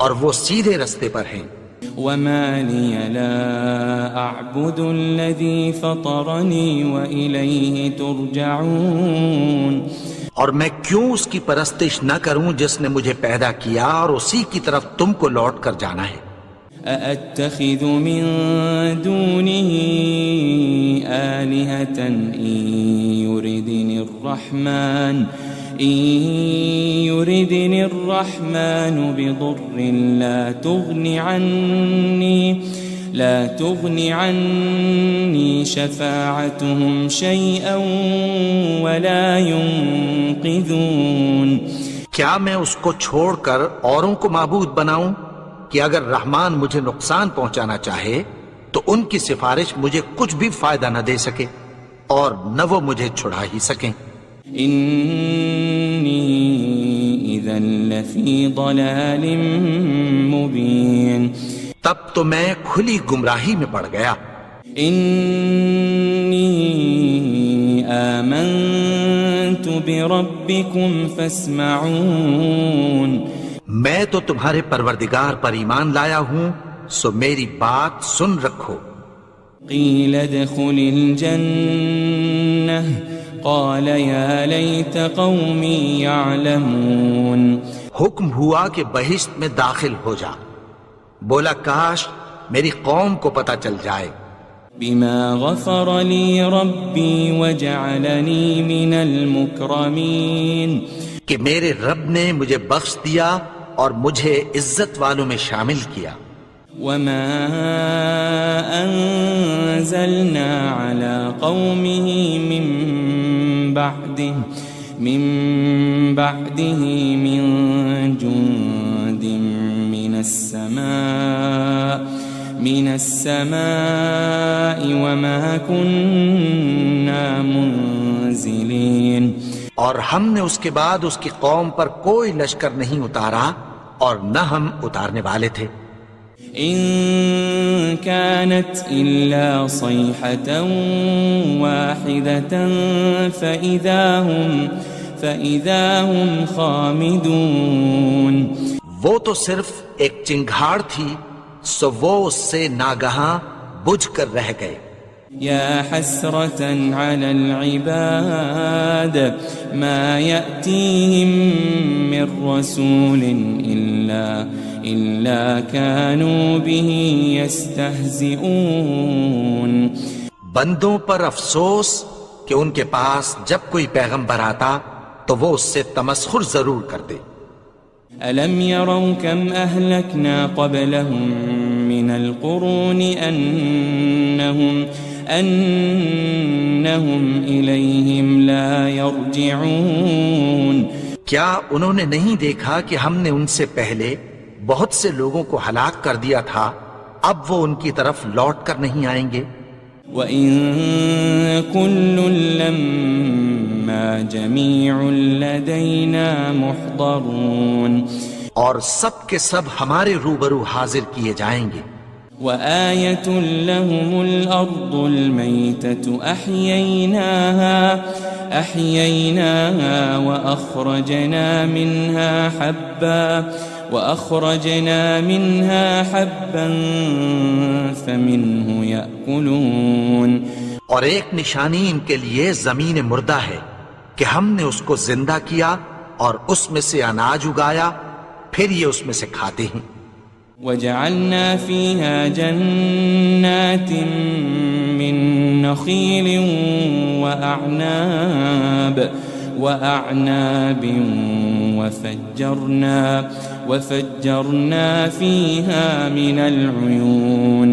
اور وہ سیدھے رستے پر ہیں. وما لي لا أعبد الذي فطرني وإليه ترجعون. اور میں کیوں اس کی پرستش نہ کروں جس نے مجھے پیدا کیا اور اسی کی طرف تم کو لوٹ کر جانا ہے. أأتخذ من دونه آلهة إن يردني الرحمن بضر لا تغن عني شفاعتهم شيئا ولا ينقذون. کیا میں اس کو چھوڑ کر اوروں کو معبود بناؤں کہ اگر رحمان مجھے نقصان پہنچانا چاہے تو ان کی سفارش مجھے کچھ بھی فائدہ نہ دے سکے اور نہ وہ مجھے چھڑا ہی سکیں. إني إذا لفي ضلال مبين. تب تو میں کھلی گمراہی میں پڑ گیا. إني آمنت بربكم فاسمعون. میں تو تمہارے پروردگار پر ایمان لایا ہوں، سو میری بات سن رکھو. قيل ادخل الجنة قال يا ليت قومي يعلمون. حکم ہوا کہ بہشت میں داخل ہو جا. بولا کاش میری قوم کو پتہ چل جائے. بما غفر لي ربي وجعلني من المكرمين. کہ میرے رب نے مجھے بخش دیا اور مجھے عزت والوں میں شامل کیا. وما أنزلنا على قومه من بعده من جند من السماء وما كنا منزلين. اور ہم نے اس کے بعد اس کی قوم پر کوئی لشکر نہیں اتارا اور نہ ہم اتارنے والے تھے. إن كانت إلا صيحة واحدة فإذا هم خامدون. وہ تو صرف ایک چنگھاڑ تھی، سو وہ اس سے ناگہاں بجھ کر رہ گئے. يا حسرة على العباد ما يأتيهم من رسول إلا كانوا به يستهزئون. بندوں پر افسوس کہ ان کے پاس جب کوئی پیغمبر آتا تو وہ اس سے تمسخر ضرور کرتے. ألم يروا كم أهلكنا قبلهم من القرون أنهم إليهم لا يرجعون. کیا انہوں نے نہیں دیکھا کہ ہم نے ان سے پہلے بہت سے لوگوں کو ہلاک کر دیا تھا، اب وہ ان کی طرف لوٹ کر نہیں آئیں گے. وَإِن كُلٌّ لَمَّا جَمِيعٌ لَدَيْنَا مُحْضَرُونَ. اور سب کے سب ہمارے روبرو حاضر کیے جائیں گے. وآية لهم الأرض الميتة أحييناها وأخرجنا منها حبا فمنه يأكلون. اور ایک نشانی ان کے لیے زمین مردہ ہے کہ ہم نے اس کو زندہ کیا اور اس میں سے اناج اگایا، پھر یہ اس میں سے کھاتے ہیں. وجعلنا فيها جنات من نخيل وأعناب وفجرنا فيها من العيون.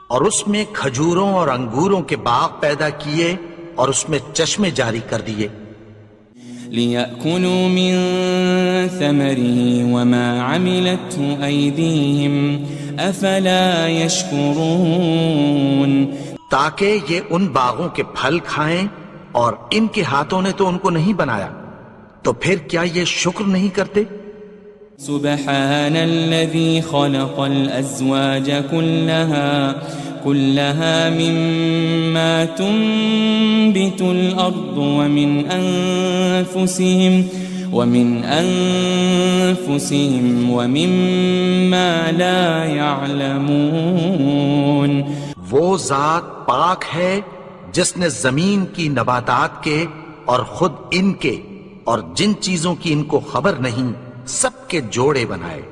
اور اس میں کھجوروں اور انگوروں کے باغ پیدا کیے اور اس میں چشمے جاری کر دیے. لِيَأْكُلُوا مِن ثَمَرِهِ وَمَا عَمِلَتْهُ أَيْدِيهِمْ أَفَلَا يَشْكُرُونَ. تاکہ یہ ان باغوں کے پھل کھائیں اور ان کے ہاتھوں نے تو ان کو نہیں بنایا، تو پھر کیا یہ شکر نہیں کرتے؟ سبحان الذي خلق الأزواج كلها مما تنبت الأرض ومن أنفسهم ومما لا يعلمون. وہ ذات پاک ہے جس نے زمین کی نباتات کے اور خود ان کے اور جن چیزوں کی ان کو خبر نہیں سب کے جوڑے بنائے.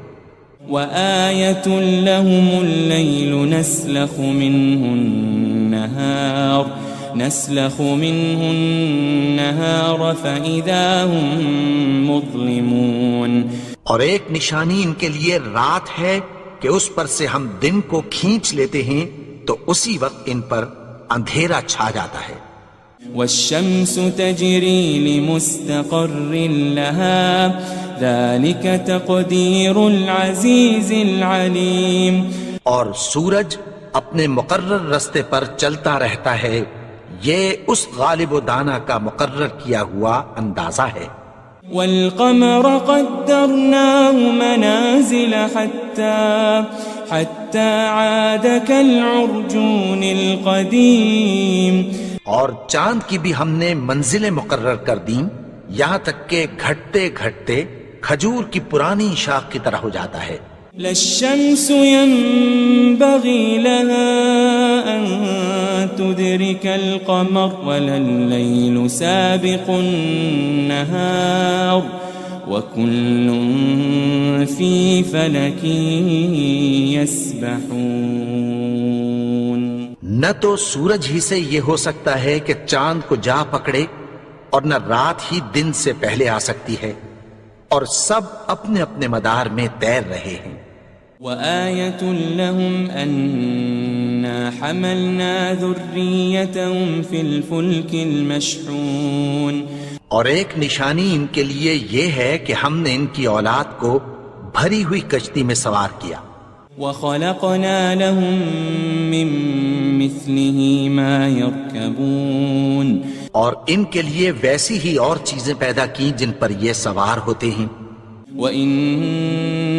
وآية لهم الليل نسلخ منه النهار فإذا هم مظلمون. اور ایک نشانی ان کے لیے رات ہے کہ اس پر سے ہم دن کو کھینچ لیتے ہیں تو اسی وقت ان پر اندھیرا چھا جاتا ہے. والشمس تجري لمستقر لها ذلك تقدير العزيز العليم. اور سورج اپنے مقرر رستے پر چلتا رہتا ہے، یہ اس غالب و دانا کا مقرر کیا ہوا اندازہ ہے. والقمر قدرناه منازل حتى عاد كالعرجون القديم. اور چاند کی بھی ہم نے منزلیں مقرر کر دیں یہاں تک کہ گھٹتے گھٹتے کھجور کی پرانی شاخ کی طرح ہو جاتا ہے. لا الشمس ينبغي لها أن تدرك القمر ولا الليل سابق النهار وكل في فلك يسبحون. نہ تو سورج ہی سے یہ ہو سکتا ہے کہ چاند کو جا پکڑے اور نہ رات ہی دن سے پہلے آ سکتی ہے، اور سب اپنے اپنے مدار میں تیر رہے ہیں. وآية لهم أنا حملنا ذريتهم في الفلك المشحون. اور ایک نشانی ان کے لیے یہ ہے کہ ہم نے ان کی اولاد کو بھری ہوئی کشتی میں سوار کیا. وخلقنا لهم من مثله ما يركبون. اور ان کے لیے ویسی ہی اور چیزیں پیدا کی جن پر یہ سوار ہوتے ہیں. وَإِن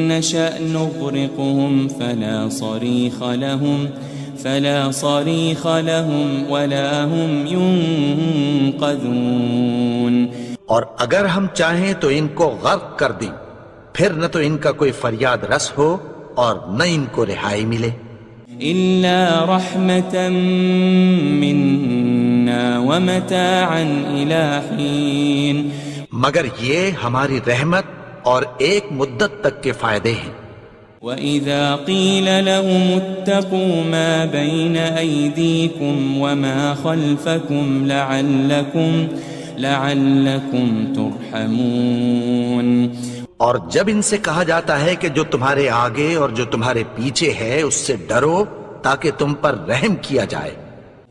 نَّشَأْ نُغْرِقْهُمْ فَلَا صَرِيخَ لَهُمْ وَلَا هُمْ يُنقَذُونَ. اور اگر ہم چاہیں تو ان کو غرق کر دیں، پھر نہ تو ان کا کوئی فریاد رس ہو اور نہ ان کو رہائی ملے. إِلَّا رَحْمَةً مِّنَّا وَمَتَاعًا إِلَىٰ حِينٍ. مگر یہ ہماری رحمت اور ایک مدت تک کے فائدے ہیں. وَإِذَا قِيلَ لَهُمُ اتَّقُوا مَا بَيْنَ أَيْدِيكُمْ وَمَا خَلْفَكُمْ لَعَلَّكُمْ تُرْحَمُونَ. اور جب ان سے کہا جاتا ہے کہ جو تمہارے آگے اور جو تمہارے پیچھے ہے اس سے ڈرو تاکہ تم پر رحم کیا جائے.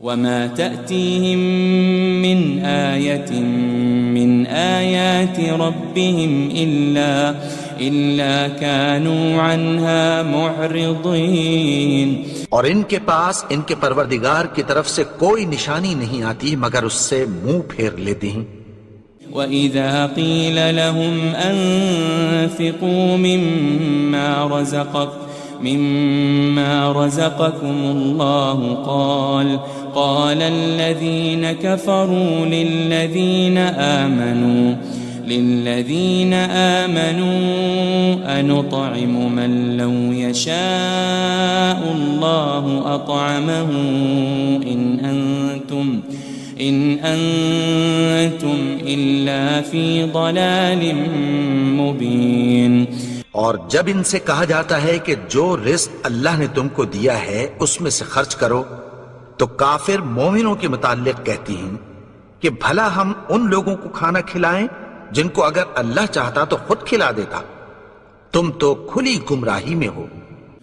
وَمَا تَأْتِيهِم مِّنْ آيَةٍ مِّنْ آيَاتِ رَبِّهِمْ إِلَّا كَانُوا عَنْهَا مُعْرِضِينَ. اور ان کے پاس ان کے پروردگار کی طرف سے کوئی نشانی نہیں آتی مگر اس سے منہ پھیر لیتے ہیں. وَإِذَا قِيلَ لَهُمْ أَنفِقُوا مِمَّا رَزَقَكُمُ اللَّهُ قال الذين كفروا للذين آمنوا أنطعم من لو يشاء الله أطعمه إن أنتم إلا في ضلال مبين. اور جب ان سے کہا جاتا ہے کہ جو رزق اللہ نے تم کو دیا ہے اس میں سے خرچ کرو، تو کافر مومنوں کے متعلق کہتی ہیں کہ بھلا ہم ان لوگوں کو کھانا کھلائیں جن کو اگر اللہ چاہتا تو خود کھلا دیتا. تم تو کھلی گمراہی میں ہو.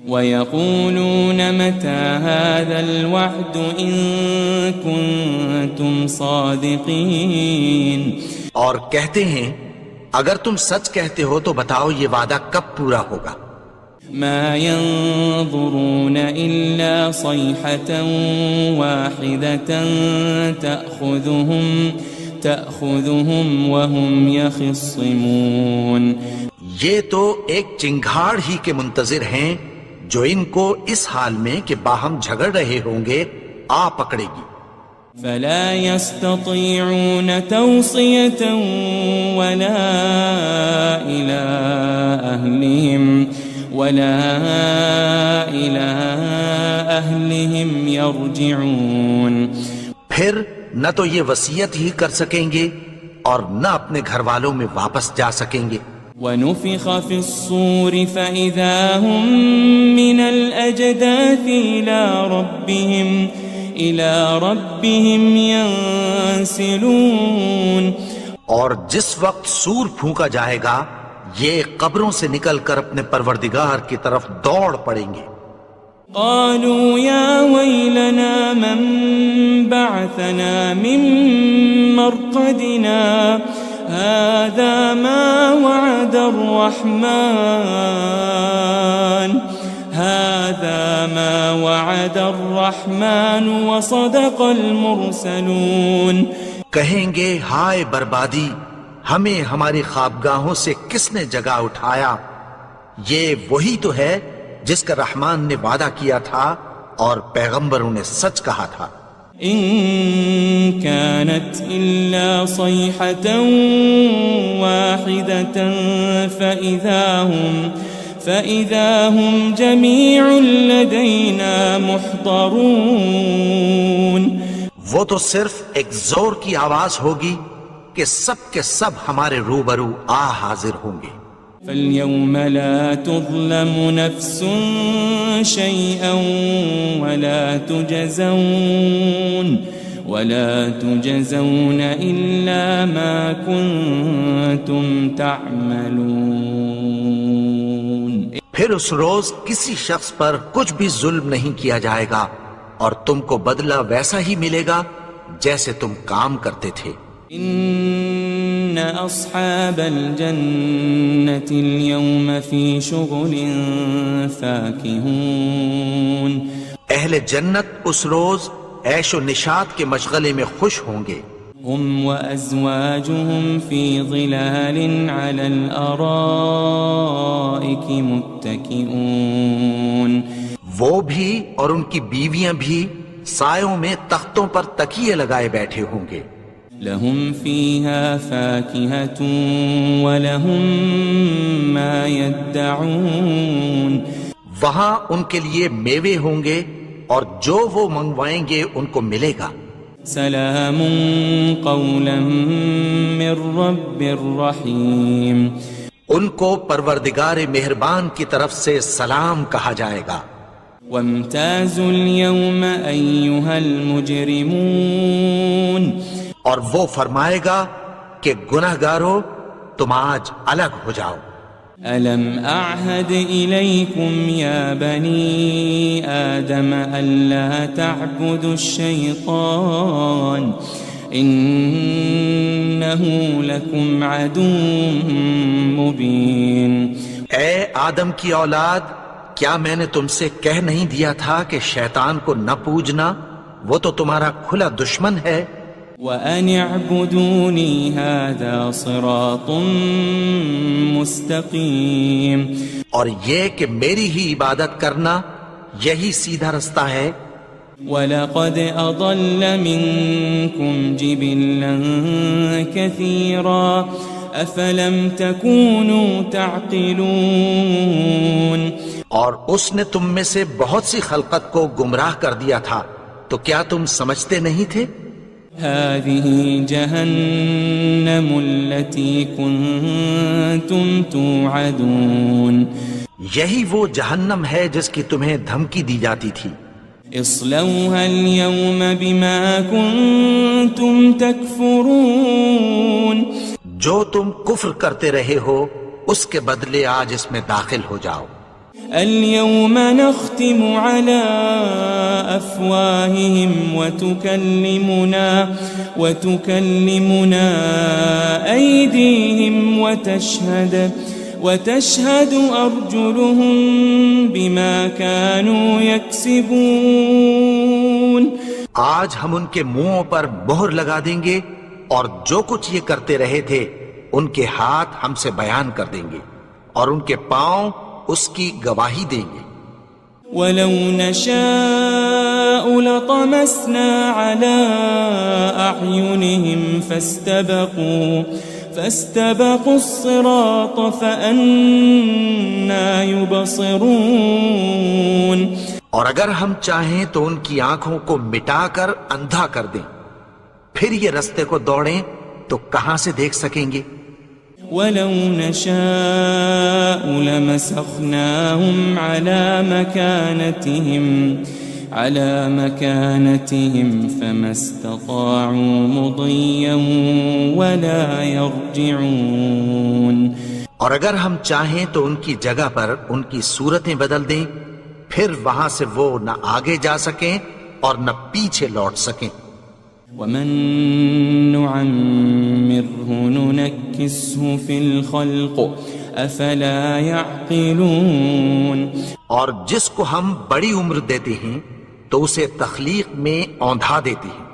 وَيَقُولُونَ مَتَى هَذَا الْوَعْدُ إِن كُنتُمْ صَادِقِينَ. اور کہتے ہیں اگر تم سچ کہتے ہو تو بتاؤ یہ وعدہ کب پورا ہوگا. ما ينظرون إلا صيحة واحدة تأخذهم وهم يخصمون. یہ تو ایک چنگھاڑ ہی کے منتظر ہیں جو ان کو اس حال میں کہ باہم جھگڑ رہے ہوں گے آ پکڑے گی. فلا يستطيعون توصية ولا إلى أهلهم يرجعون. پھر نہ تو یہ وصیت ہی کر سکیں گے اور نہ اپنے گھر والوں میں واپس جا سکیں گے. وَنُفِخَ فِي الصُّورِ فَإِذَا هُم مِّنَ الْأَجْدَاثِ إِلَى رَبِّهِمْ يَنسِلُونَ. اور جس وقت سور پھونکا جائے گا یہ قبروں سے نکل کر اپنے پروردگار کی طرف دوڑ پڑیں گے. قالوا يا ويلنا من بعثنا من مرقدنا هذا ما وعد الرحمن وصدق المرسلون. کہیں گے ہائے بربادی، ہمیں ہماری خوابگاہوں سے کس نے جگا اٹھایا. یہ وہی تو ہے جس کا رحمان نے وعدہ کیا تھا اور پیغمبروں نے سچ کہا تھا. إن كانت إلا صيحة واحدة فإذا هم جميع لدينا محضرون. وہ تو صرف ایک زور کی آواز ہوگی کہ سب کے سب ہمارے روبرو آ حاضر ہوں گے. فاليوم لا تظلم نفس شيئا ولا تجزون إلا ما كنتم تعملون. پھر اس روز کسی شخص پر کچھ بھی ظلم نہیں کیا جائے گا اور تم کو بدلہ ویسا ہی ملے گا جیسے تم کام کرتے تھے. إن أصحاب الجنة اليوم في شغل فاكهون. اہل جنت اس روز عیش و نشاط کے مشغلے میں خوش ہوں گے. هم وأزواجهم في ظلال على الأرائك متكئون. وہ بھی اور ان کی بیویاں بھی سایوں میں تختوں پر تکیے لگائے بیٹھے ہوں گے. لهم فيها فاكهة ولهم ما يدعون. وہاں ان کے لیے میوے ہوں گے اور جو وہ منگوائیں گے ان کو ملے گا. سلام قولا من رب رحیم. ان کو پروردگار مہربان کی طرف سے سلام کہا جائے گا. وامتازوا اليوم أيها المجرمون. اور وہ فرمائے گا کہ گناہگارو تم آج الگ ہو جاؤ. ألم أعهد إليكم يا بني آدم ألا تعبدوا الشيطان إنه لكم عدو مبين. اے آدم کی اولاد، کیا میں نے تم سے کہہ نہیں دیا تھا کہ شیطان کو نہ پوجنا، وہ تو تمہارا کھلا دشمن ہے. وأن اعبدوني هذا صراط مستقيم. اور یہ کہ میری ہی عبادت کرنا یہی سیدھا رستہ ہے. وَلَقَدْ أَضَلَّ مِنْكُمْ جِبِلًّا كَثِيرًا أَفَلَمْ تَكُونُوا تَعْقِلُونَ. اور اس نے تم میں سے بہت سی خلقت کو گمراہ کر دیا تھا، تو کیا تم سمجھتے نہیں تھے؟ هذه جهنم التي كنتم توعدون. یہی وہ جہنم ہے جس کی تمہیں دھمکی دی جاتی تھی. اصلوها اليوم بما كنتم تكفرون. جو تم کفر کرتے رہے ہو اس کے بدلے آج اس میں داخل ہو جاؤ. اليوم نختم على أفواههم وتكلمنا أيديهم وتشهد أرجلهم بما كانوا يكسبون. آج ہم ان کے منہوں پر مہر لگا دیں گے اور جو کچھ یہ کرتے رہے تھے ان کے ہاتھ ہم سے بیان کر دیں گے اور ان کے پاؤں اس کی گواہی دیں گے. وَلَوْ نَشَاءُ لَطَمَسْنَا عَلَىٰ أَعْيُنِهِمْ فَاسْتَبَقُوا الصِّرَاطَ فَأَنَّىٰ يُبْصِرُونَ. اور اگر ہم چاہیں تو ان کی آنکھوں کو مٹا کر اندھا کر دیں، پھر یہ رستے کو دوڑیں تو کہاں سے دیکھ سکیں گے؟ وَلَوْ نَشَاءُ لَمَسَخْنَاهُمْ عَلَى مَكَانَتِهِمْ فَمَا اسْتَطَاعُوا مُضِيًّا وَلَا يَرْجِعُونَ. اور اگر ہم چاہیں تو ان کی جگہ پر ان کی صورتیں بدل دیں، پھر وہاں سے وہ نہ آگے جا سکیں اور نہ پیچھے لوٹ سکیں. وَمَن نُعَمِّرْهُ نُنَكِّسْهُ فِي الْخَلْقِ أَفَلَا يَعْقِلُونَ. اور جس کو ہم بڑی عمر دیتے ہیں تو اسے تخلیق میں اوندھا دیتے ہیں،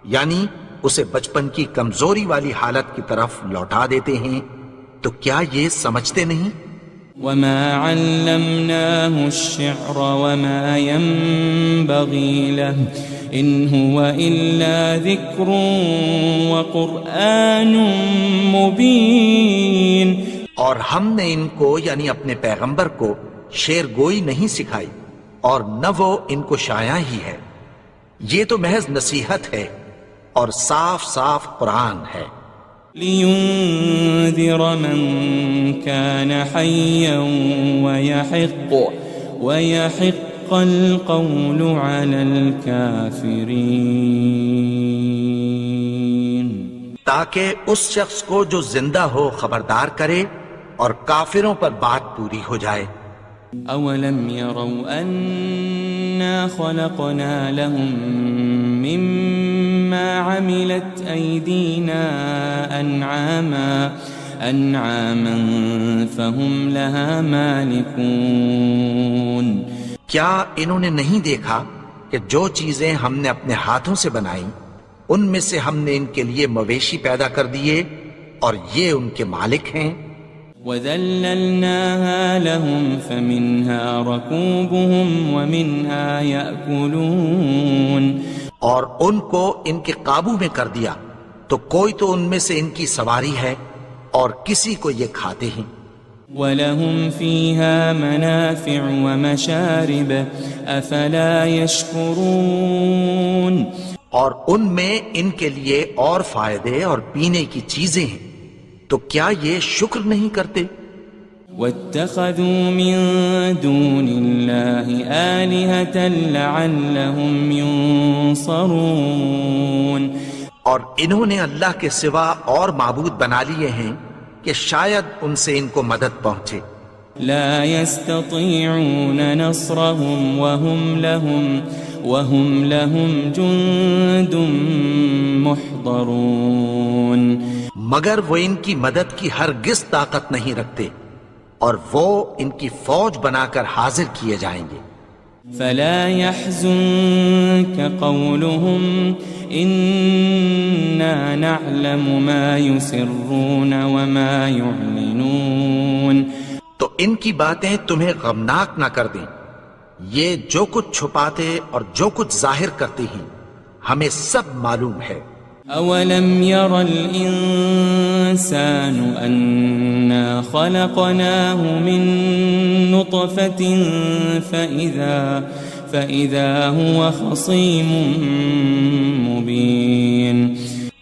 یعنی اسے بچپن کی کمزوری والی حالت کی طرف لوٹا دیتے ہیں. تو کیا یہ سمجھتے نہیں؟ وَمَا عَلَّمْنَاهُ الشِّعْرَ وَمَا يَنبَغِي لَهُ إِنْ هُوَ إِلَّا ذِكْرٌ وَقُرْآنٌ مُبِينٌ. اور ہم نے ان کو یعنی اپنے پیغمبر کو شعر گوئی نہیں سکھائی اور نہ وہ ان کو شایع ہی ہے، یہ تو محض نصیحت ہے اور صاف صاف قرآن ہے. لِيُنذِرَ مَن كَانَ حَيًّا وَيَحِقَّ الْقَوْلُ عَلَى الْكَافِرِينَ. تاکہ اس شخص کو جو زندہ ہو خبردار کرے اور کافروں پر بات پوری ہو جائے. أَوَلَمْ يَرَوْا أَنَّا خَلَقْنَا لَهُم مِّمَّا عَمِلَتْ أَيْدِينَا أَنْعَامًا فَهُمْ لَهَا مَالِكُونَ. کیا انہوں نے نہیں دیکھا کہ جو چیزیں ہم نے اپنے ہاتھوں سے بنائیں ان میں سے ہم نے ان کے لیے مویشی پیدا کر دیے اور یہ ان کے مالک ہیں. وَذَلَّلْنَاهَا لَهُمْ فَمِنْهَا رَكُوبُهُمْ وَمِنْهَا يَأْكُلُونَ. اور ان کو ان کے قابو میں کر دیا تو کوئی تو ان میں سے ان کی سواری ہے اور کسی کو یہ کھاتے ہیں. وَلَهُمْ فِيهَا مَنَافِعُ وَمَشَارِبُ أَفَلَا يَشْكُرُونَ. اور ان میں ان کے لیے اور فائدے اور پینے کی چیزیں ہیں، تو کیا یہ شکر نہیں کرتے؟ وَاتَّخَذُوا مِن دُونِ اللَّهِ آلِهَةً لَعَلَّهُمْ يُنصَرُونَ. اور انہوں نے اللہ کے سوا اور معبود بنا لیے ہیں کہ شاید ان سے ان کو مدد پہنچے. لا يستطيعون نصرهم وهم لهم جند محضرون. مگر وہ ان کی مدد کی ہرگز طاقت نہیں رکھتے اور وہ ان کی فوج بنا کر حاضر کیے جائیں گے. فلا يحزنك قولهم إنا نعلم ما يسرون وما يعلنون. تو ان کی باتیں تمہیں غمناک نہ کر دیں. یہ جو کچھ چھپاتے اور جو کچھ ظاہر کرتے ہیں ہمیں سب معلوم ہے. أولم ير الإنسان أنا خلقناه من نطفة فإذا هو خصيم مبين.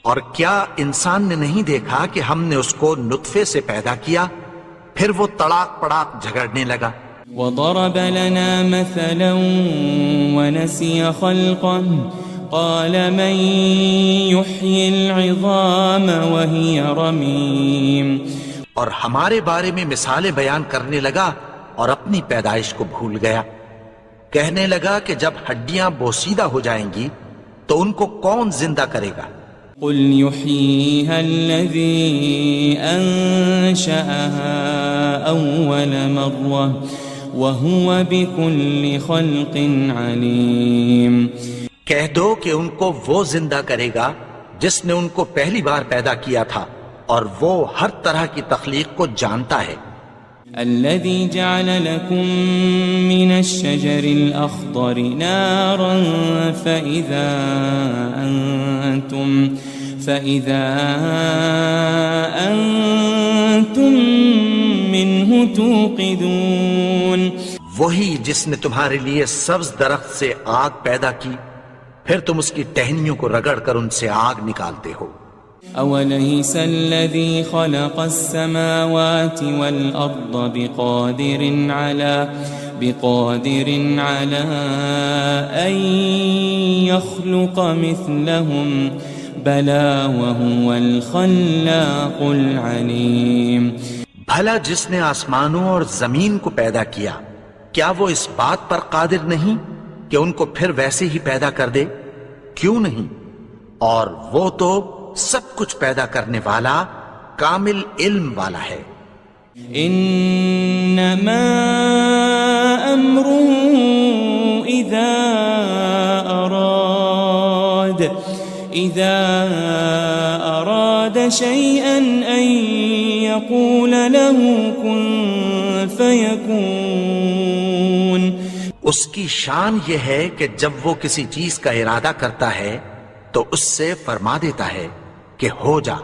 اور کیا انسان نے نہیں دیکھا کہ ہم نے اس کو نطفے سے پیدا کیا پھر وہ تڑاک پڑاک جھگڑنے لگا. وضرب لنا مثلا ونسي خلقه قال من يحيي العظام وهي رميم. اور ہمارے بارے میں مثالیں بیان کرنے لگا اور اپنی پیدائش کو بھول گیا. کہنے لگا کہ جب ہڈیاں بوسیدہ ہو جائیں گی تو ان کو کون زندہ کرے گا. قل يحييها الذي أنشأها أول مرة وهو بكل خلق عليم. کہہ دو کہ ان کو وہ زندہ کرے گا جس نے ان کو پہلی بار پیدا کیا تھا اور وہ ہر طرح کی تخلیق کو جانتا ہے. الذي جعل لكم من الشجر الأخضر نارا فإذا أنتم منه توقدون. وہی جس نے تمہارے لیے سبز درخت سے آگ پیدا کی پھر تم اس کی ٹہنیوں کو رگڑ کر ان سے آگ نکالتے ہو. أوليس الذي خلق السماوات والأرض بقادر على أن يخلق مثلهم بلى وهو الخلاق العليم. بھلا جس نے آسمانوں اور زمین کو پیدا کیا کیا وہ اس بات پر قادر نہیں کہ ان کو پھر ویسے ہی پیدا کر دے؟ کیوں نہیں؟ اور وہ تو سب کچھ پیدا کرنے والا کامل علم والا ہے. انما امره اذا اراد شيئا ان يقول له كن فيكون. اس کی شان یہ ہے کہ جب وہ کسی چیز کا ارادہ کرتا ہے تو اس سے فرما دیتا ہے کہ ہو جا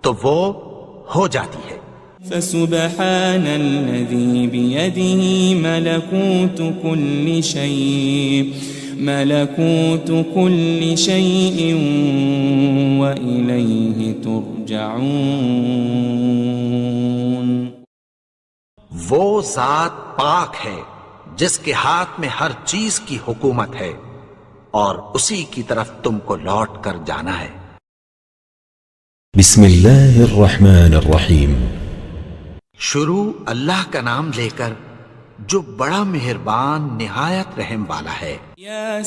تو وہ ہو جاتی ہے. فسبحان الذي بيده ملكوت كل شيء وإليه ترجعون. وہ ذات پاک ہے جس کے ہاتھ میں ہر چیز کی حکومت ہے اور اسی کی طرف تم کو لوٹ کر جانا ہے. بسم اللہ الرحمن الرحیم. شروع اللہ کا نام لے کر جو بڑا مہربان نہایت رحم والا ہے. یاسین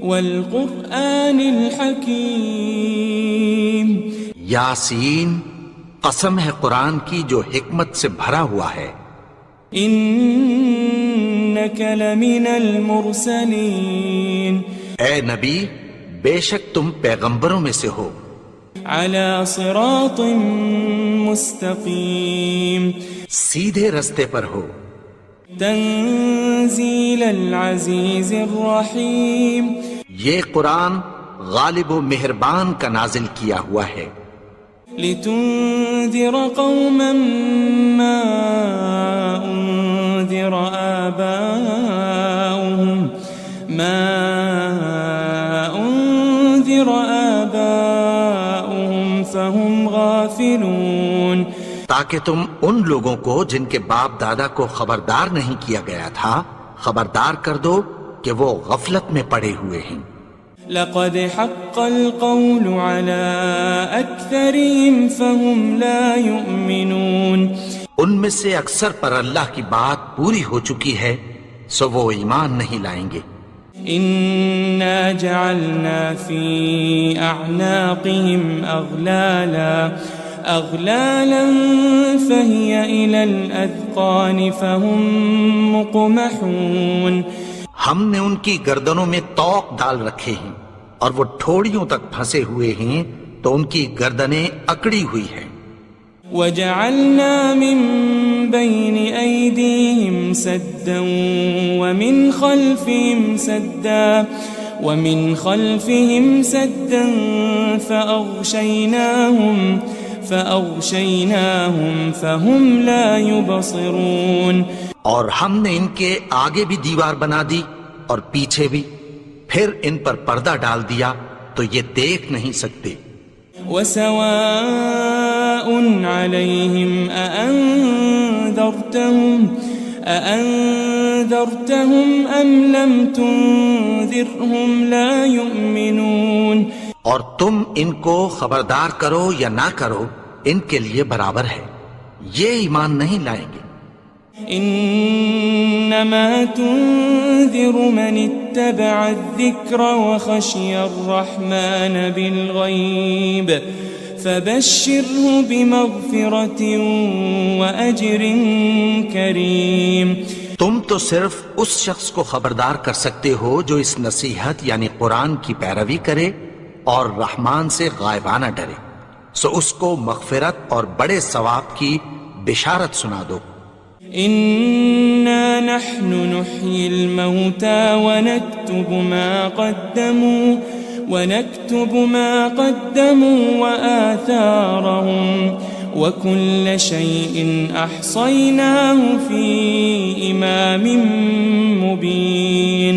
والقرآن الحکیم. یاسین قسم ہے قرآن کی جو حکمت سے بھرا ہوا ہے. انک لمن المرسلین. اے نبی بے شک تم پیغمبروں میں سے ہو. علی صراط مستقیم. سیدھے رستے پر ہو. تنزیل العزیز الرحیم. یہ قرآن غالب و مہربان کا نازل کیا ہوا ہے. لتنذر قوما ما انذر آباؤهم فهم غافلون. تاکہ تم ان لوگوں کو جن کے باپ دادا کو خبردار نہیں کیا گیا تھا خبردار کر دو کہ وہ غفلت میں پڑے ہوئے ہیں. لقد حق القول على أكثرهم فهم لا يؤمنون. ان میں سے اکثر پر اللہ کی بات پوری ہو چکی ہے سو وہ ایمان نہیں لائیں گے. إنا جعلنا في أعناقهم أغلالا أغلالا فهي إلى الأذقان فهم مقمحون. ہم نے ان کی گردنوں میں طوق ڈال رکھے ہیں اور وہ ٹھوڑیوں تک پھنسے ہوئے ہیں تو ان کی گردنیں اکڑی ہوئی ہیں. وجعلنا من بين أيديهم سدا ومن خلفهم سدا فأغشيناهم فهم لا يبصرون. اور ہم نے ان کے آگے بھی دیوار بنا دی اور پیچھے بھی، پھر ان پر پردہ ڈال دیا تو یہ دیکھ نہیں سکتے. وسواء عليهم أأنذرتهم أم لم تنذرهم لا يؤمنون. اور تم ان کو خبردار کرو یا نہ کرو ان کے لیے برابر ہے، یہ ایمان نہیں لائیں گے. انما تنذر من اتبع الذکر وخشی الرحمن بالغیب فبشره بمغفرة وأجر کریم. تم تو صرف اس شخص کو خبردار کر سکتے ہو جو اس نصیحت یعنی قرآن کی پیروی کرے اور رحمان سے غائبانہ ڈرے، سو اس کو مغفرت اور بڑے ثواب کی بشارت سنا دو. إنا نحن نحيي الموتى ونكتب ما قدموا وآثارهم وكل شيء أحصيناه في إمام مبين.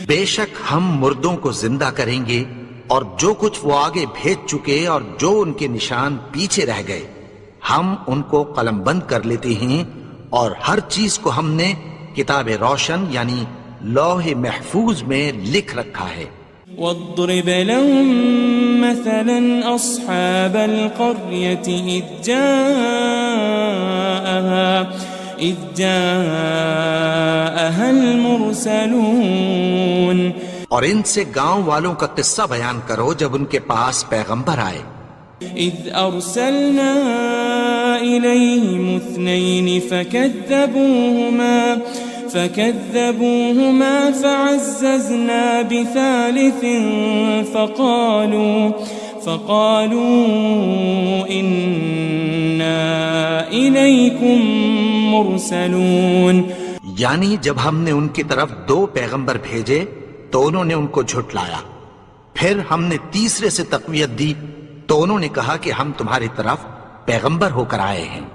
بے شک ہم مردوں کو زندہ کریں گے اور جو کچھ وہ آگے بھیج چکے اور جو ان کے نشان پیچھے رہ گئے ہم ان کو قلم بند کر لیتے ہیں، اور ہر چیز کو ہم نے کتاب روشن یعنی لوح محفوظ میں لکھ رکھا ہے. واضرب لهم مثلا أصحاب القرية إذ جاءها المرسلون. اور ان سے گاؤں والوں کا قصہ بیان کرو جب ان کے پاس پیغمبر آئے. إذ أرسلنا إليهم 2 فكذبوهما فعززنا بثالث فقالوا إنا إليكم مرسلون. یعنی جب ہم نے ان کی طرف 2 پیغمبر بھیجے تو انہوں نے ان کو جھٹلایا، پھر ہم نے تیسرے سے تقویت دی تو انہوں نے کہا کہ ہم تمہاری طرف پیغمبر ہو کر آئے ہیں.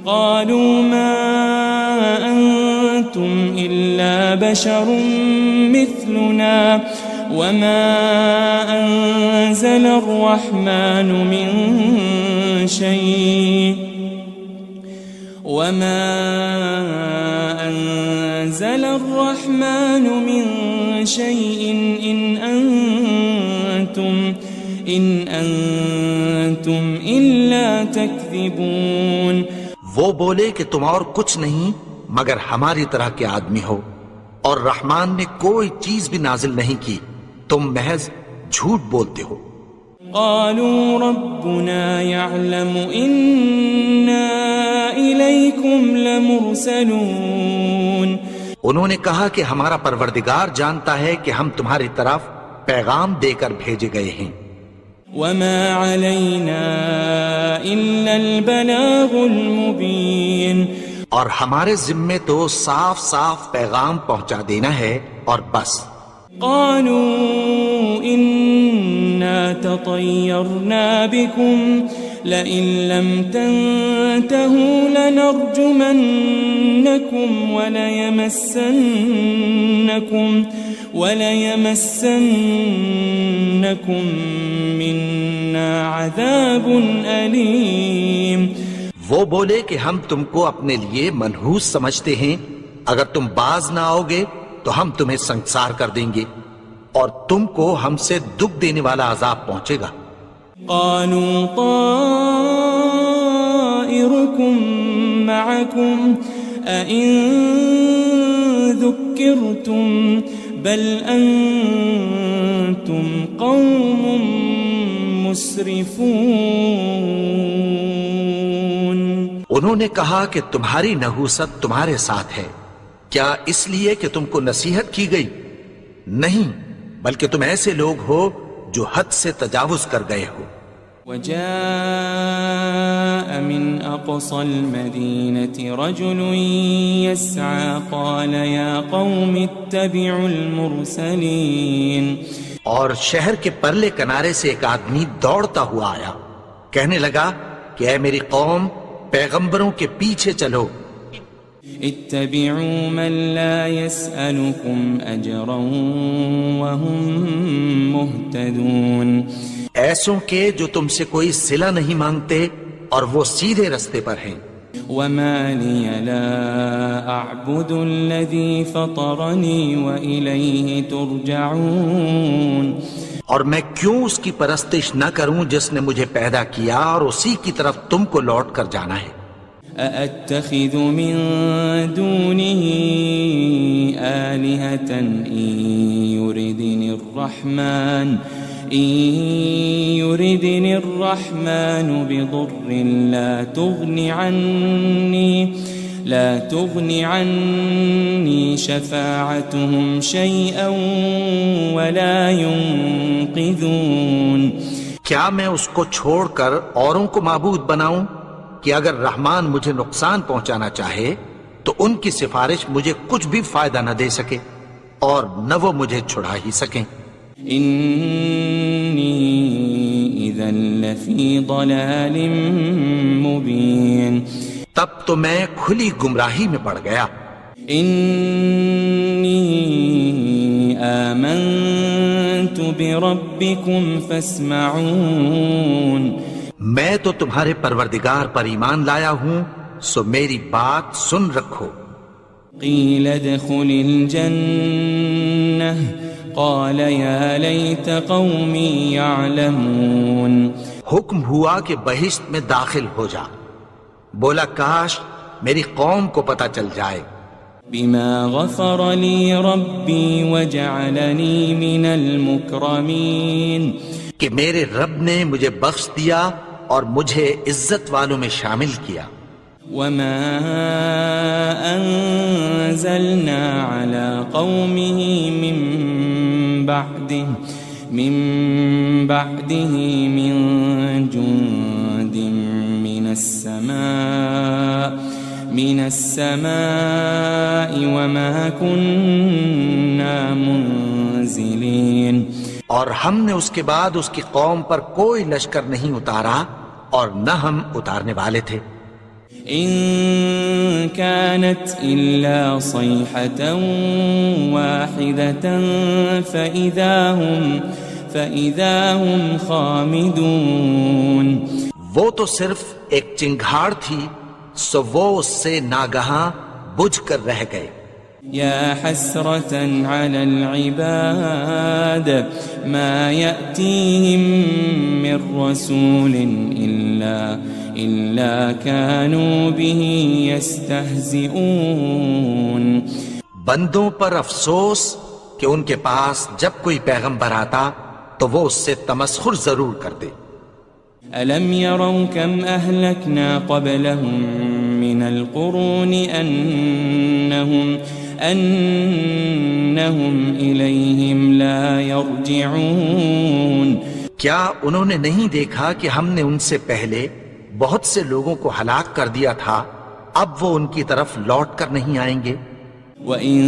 قالوا ما أنتم إلا بشر مثلنا وما أنزل الرحمن من شيء إن أنتم إلا تكذبون. وہ بولے کہ تم اور کچھ نہیں مگر ہماری طرح کے آدمی ہو، اور رحمان نے کوئی چیز بھی نازل نہیں کی، تم محض جھوٹ بولتے ہو. قالوا ربنا يعلم إنا إليكم لمرسلون. انہوں نے کہا کہ ہمارا پروردگار جانتا ہے کہ ہم تمہاری طرف پیغام دے کر بھیجے گئے ہیں. وما علينا إلا البلاغ المبين. اور ہمارے ذمے تو صاف صاف پیغام پہنچا دینا ہے اور بس. قالوا إنا تطيرنا بكم لئن لم تنتهوا لنرجمنكم وليمسنكم منا عذاب أليم. وہ بولے کہ ہم تم کو اپنے لیے منحوس سمجھتے ہیں، اگر تم باز نہ آؤ گے تو ہم تمہیں سنسار کر دیں گے اور تم کو ہم سے دکھ دینے والا عذاب پہنچے گا. قالوا طائركم معكم أئن ذكرتم بل أنتم قوم مسرفون. انہوں نے کہا کہ تمہاری نحوست تمہارے ساتھ ہے، کیا اس لیے کہ تم کو نصیحت کی گئی؟ نہیں، بلکہ تم ایسے لوگ ہو جو حد سے تجاوز کر گئے ہو. وجاء من أقصى المدينة رجل يسعى قال يا قوم اتبعوا المرسلين. اور شہر کے پرلے کنارے سے ایک آدمی دوڑتا ہوا آیا، کہنے لگا کہ اے میری قوم، پیغمبروں کے پیچھے چلو. اتبعوا من لا يسألكم أجرا وهم مهتدون. ایسوں کے جو تم سے کوئی صلہ نہیں مانگتے اور وہ سیدھے رستے پر ہیں. وما لي لا أعبد الذي فطرني وإليه ترجعون. اور میں کیوں اس کی پرستش نہ کروں جس نے مجھے پیدا کیا اور اسی کی طرف تم کو لوٹ کر جانا ہے. أأتخذ من دونه آلهة إن يردني الرحمن بضر لا تغن عني شفاعتهم شيئا ولا ينقذون. کیا میں اس کو چھوڑ کر اوروں کو معبود بناؤں کہ اگر رحمان مجھے نقصان پہنچانا چاہے تو ان کی سفارش مجھے کچھ بھی فائدہ نہ دے سکے اور نہ وہ مجھے چھڑا ہی سکیں. انی اذا لفی ضلال مبین. تب تو میں کھلی گمراہی میں پڑ گیا. انی آمنت بربکم فاسمعون. میں تو تمہارے پروردگار پر ایمان لایا ہوں، سو میری بات سن رکھو. قیل ادخل الجنہ قال یا لیت قومی یعلمون. حکم ہوا کہ بہشت میں داخل ہو جا. بولا کاش میری قوم کو پتہ چل جائے. بما غفر لی ربی وجعلنی من المکرمین. کہ میرے رب نے مجھے بخش دیا اور مجھے عزت والوں میں شامل کیا. وما انزلنا على قومه من بعده من جند من السماء وما كنا منزلين. اور ہم نے اس کے بعد اس کی قوم پر کوئی لشکر نہیں اتارا اور نہ ہم اتارنے والے تھے. ان كانت الا صيحة واحدة فإذا هم خامدون. وہ تو صرف ایک چنگھاڑ تھی، سو وہ اس سے ناگہاں بجھ کر رہ گئے. يا حسرة على العباد ما يأتيهم من رسول إلا كانوا به يستهزئون. بندوں پر افسوس کہ ان کے پاس جب کوئی پیغمبر آتا تو وہ اس سے تمسخر ضرور کر دے. ألم يروا كم أهلكنا قبلهم من القرون أنهم إليهم لا يرجعون. کیا انہوں نے نہیں دیکھا کہ ہم نے ان سے پہلے بہت سے لوگوں کو ہلاک کر دیا تھا، اب وہ ان کی طرف لوٹ کر نہیں آئیں گے. وَإِن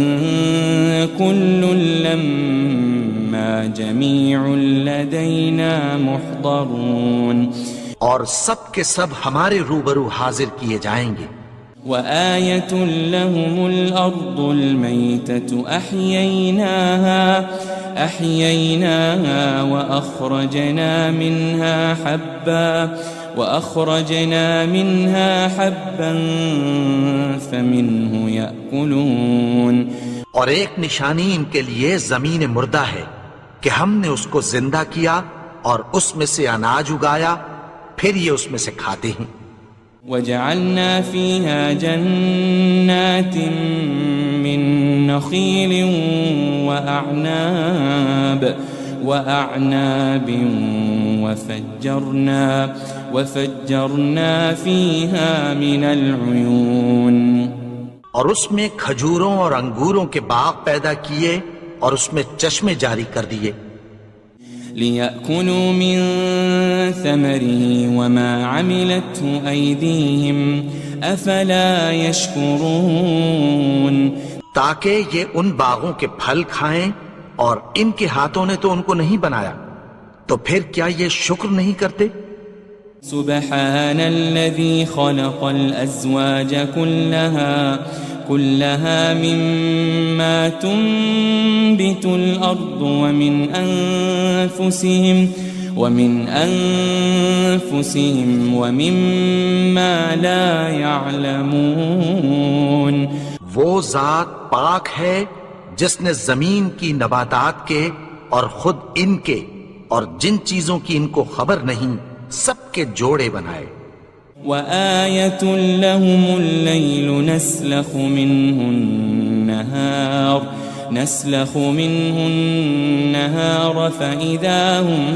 كُلٌّ لَمَّا جَمِيعٌ لَدَيْنَا مُحْضَرُونَ. اور سب کے سب ہمارے روبرو حاضر کیے جائیں گے. وآية لهم الأرض الميتة أحييناها وأخرجنا منها حبا فمنه يأكلون. اور ایک نشانی ان کے لیے زمین مردہ ہے کہ ہم نے اس کو زندہ کیا اور اس میں سے اناج اگایا، پھر یہ اس میں سے کھاتے ہیں. وجعلنا فيها جنات من نخيل وأعناب وأعناب وفجرنا فيها من العيون اور اس میں کھجوروں اور انگوروں کے باغ پیدا کیے اور اس میں چشمے جاری کر دیے لِيَأْكُلُوا مِن ثَمَرِهِ وَمَا عَمِلَتْهُ أَيْدِيهِمْ أَفَلَا يَشْكُرُونَ تاکہ یہ ان باغوں کے پھل کھائیں اور ان کے ہاتھوں نے تو ان کو نہیں بنایا تو پھر کیا یہ شکر نہیں کرتے سبحان الذي خلق الأزواج كلها مما تنبت الأرض ومن أنفسهم ومما لا يعلمون وہ ذات پاک ہے جس نے زمین کی نباتات کے اور خود ان کے اور جن چیزوں کی ان کو خبر نہیں سب کے جوڑے بنائے وآية لهم الليل نسلخ منه النهار فإذا هم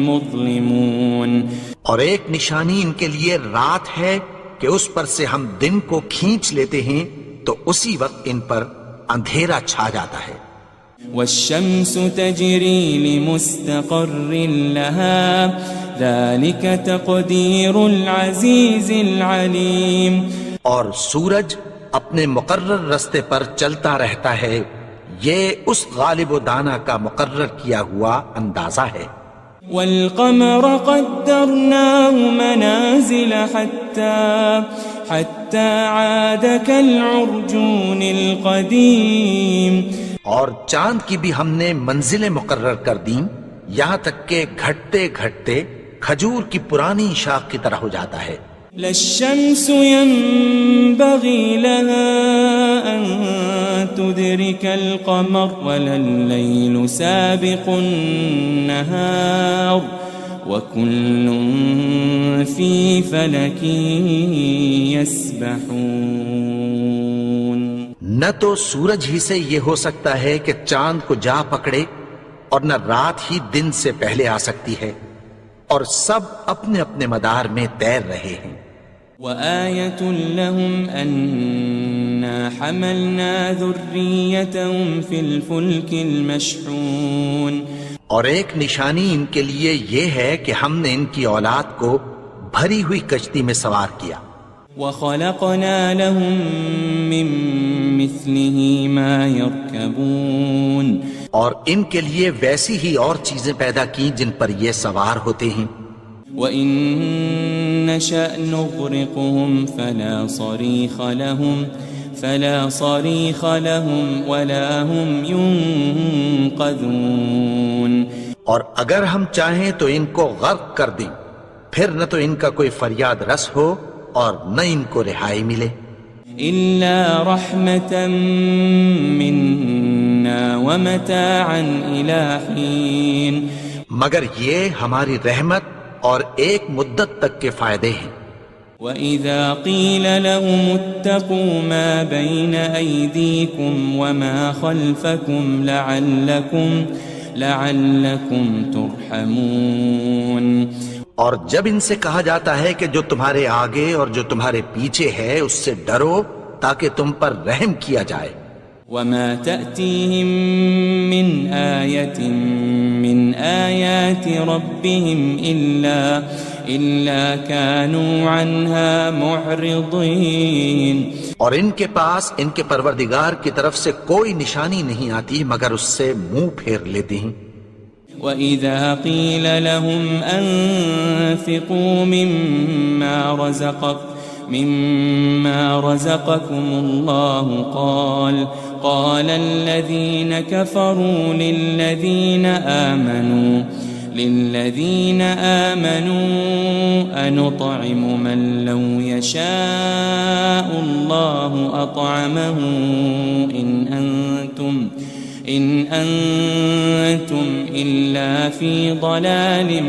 مظلمون اور ایک نشانی ان کے لیے رات ہے کہ اس پر سے ہم دن کو کھینچ لیتے ہیں تو اسی وقت ان پر اندھیرا چھا جاتا ہے والشمس تجري لمستقر لها ذلك تقدير العزيز العليم اور سورج اپنے مقرر رستے پر چلتا رہتا ہے یہ اس غالب و دانا کا مقرر کیا ہوا اندازہ ہے والقمر قدرناه منازل حتى عاد كالعرجون القديم اور چاند کی بھی ہم نے منزلیں مقرر کر دیں یہاں تک کہ گھٹتے گھٹتے کھجور کی پرانی شاخ کی طرح ہو جاتا ہے للشمس ينبغي لها أن تدرك القمر ولا الليل سابق النهار وكل في فلك يسبحون نہ تو سورج ہی سے یہ ہو سکتا ہے کہ چاند کو جا پکڑے اور نہ رات ہی دن سے پہلے آ سکتی ہے اور سب اپنے اپنے مدار میں تیر رہے ہیں وآية لهم أنا حملنا ذريتهم في الفلك المشحون اور ایک نشانی ان کے لیے یہ ہے کہ ہم نے ان کی اولاد کو بھری ہوئی کشتی میں سوار کیا وخلقنا لهم من مثله ما يركبون اور ان کے لیے ویسی ہی اور چیزیں پیدا کی جن پر یہ سوار ہوتے ہیں وَإِن نَّشَأْ نُغْرِقْهُمْ فَلَا صَرِيخَ لَهُمْ وَلَا هُمْ يُنقَذُونَ اور اگر ہم چاہیں تو ان کو غرق کر دیں پھر نہ تو ان کا کوئی فریاد رس ہو اور نہ ان کو رہائی ملے إِلَّا رَحْمَةً مِّنَّا وَمَتَاعًا إِلَى حِينٍ مگر یہ ہماری رحمت اور ایک مدت تک کے فائدے ہیں وَإِذَا قِيلَ لَهُمُ اتَّقُوا مَا بَيْنَ أَيْدِيكُمْ وَمَا خَلْفَكُمْ لَعَلَّكُمْ تُرْحَمُونَ اور جب ان سے کہا جاتا ہے کہ جو تمہارے آگے اور جو تمہارے پیچھے ہے اس سے ڈرو تاکہ تم پر رحم کیا جائے وَمَا تَأْتِيهِم مِّنْ آيَةٍ مِّنْ آيَاتِ رَبِّهِمْ إِلَّا كَانُوا عَنْهَا مُعْرِضِينَ اور ان کے پاس ان کے پروردگار کی طرف سے کوئی نشانی نہیں آتی مگر اس سے منہ پھیر لیتے ہیں وَإِذَا قِيلَ لَهُمْ أَنفِقُوا مِمَّا رَزَقَكُمُ اللَّهُ قَالَ الَّذِينَ كَفَرُوا لِلَّذِينَ آمَنُوا أَنُطْعِمُ مَن لَّوْ يَشَاءُ اللَّهُ أَطْعَمَهُ إِنْ أَنْتُمْ إِلَّا فِي ضَلَالٍ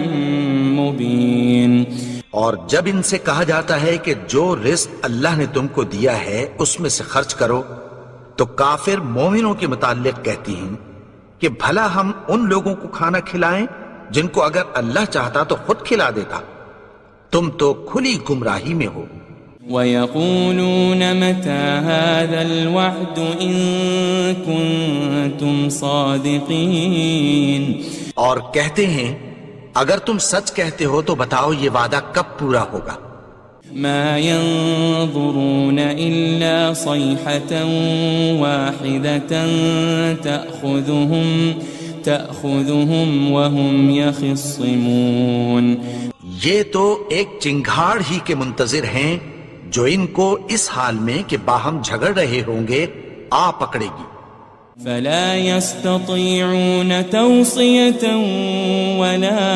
مُبِينٍ اور جب ان سے کہا جاتا ہے کہ جو رزق اللہ نے تم کو دیا ہے اس میں سے خرچ کرو تو کافر مومنوں کے متعلق کہتی ہیں کہ بھلا ہم ان لوگوں کو کھانا کھلائیں جن کو اگر اللہ چاہتا تو خود کھلا دیتا؟ تم تو کھلی گمراہی میں ہو۔ وَيَقُولُونَ مَتَى هَذَا الْوَعْدُ إِن كُنتُمْ صَادِقِينَ، اور کہتے ہیں اگر تم سچ کہتے ہو تو بتاؤ یہ وعدہ کب پورا ہوگا؟ مَا يَنظُرُونَ إِلَّا صَيْحَةً وَاحِدَةً تَأْخُذُهُمْ وَهُمْ يَخِصِّمُونَ، یہ تو ایک چنگھاڑ ہی کے منتظر ہیں جو ان کو اس حال میں کہ باہم جھگڑ رہے ہوں گے آ پکڑے گی۔ فَلَا يَسْتَطِيعُونَ تَوْصِيَةً وَلَا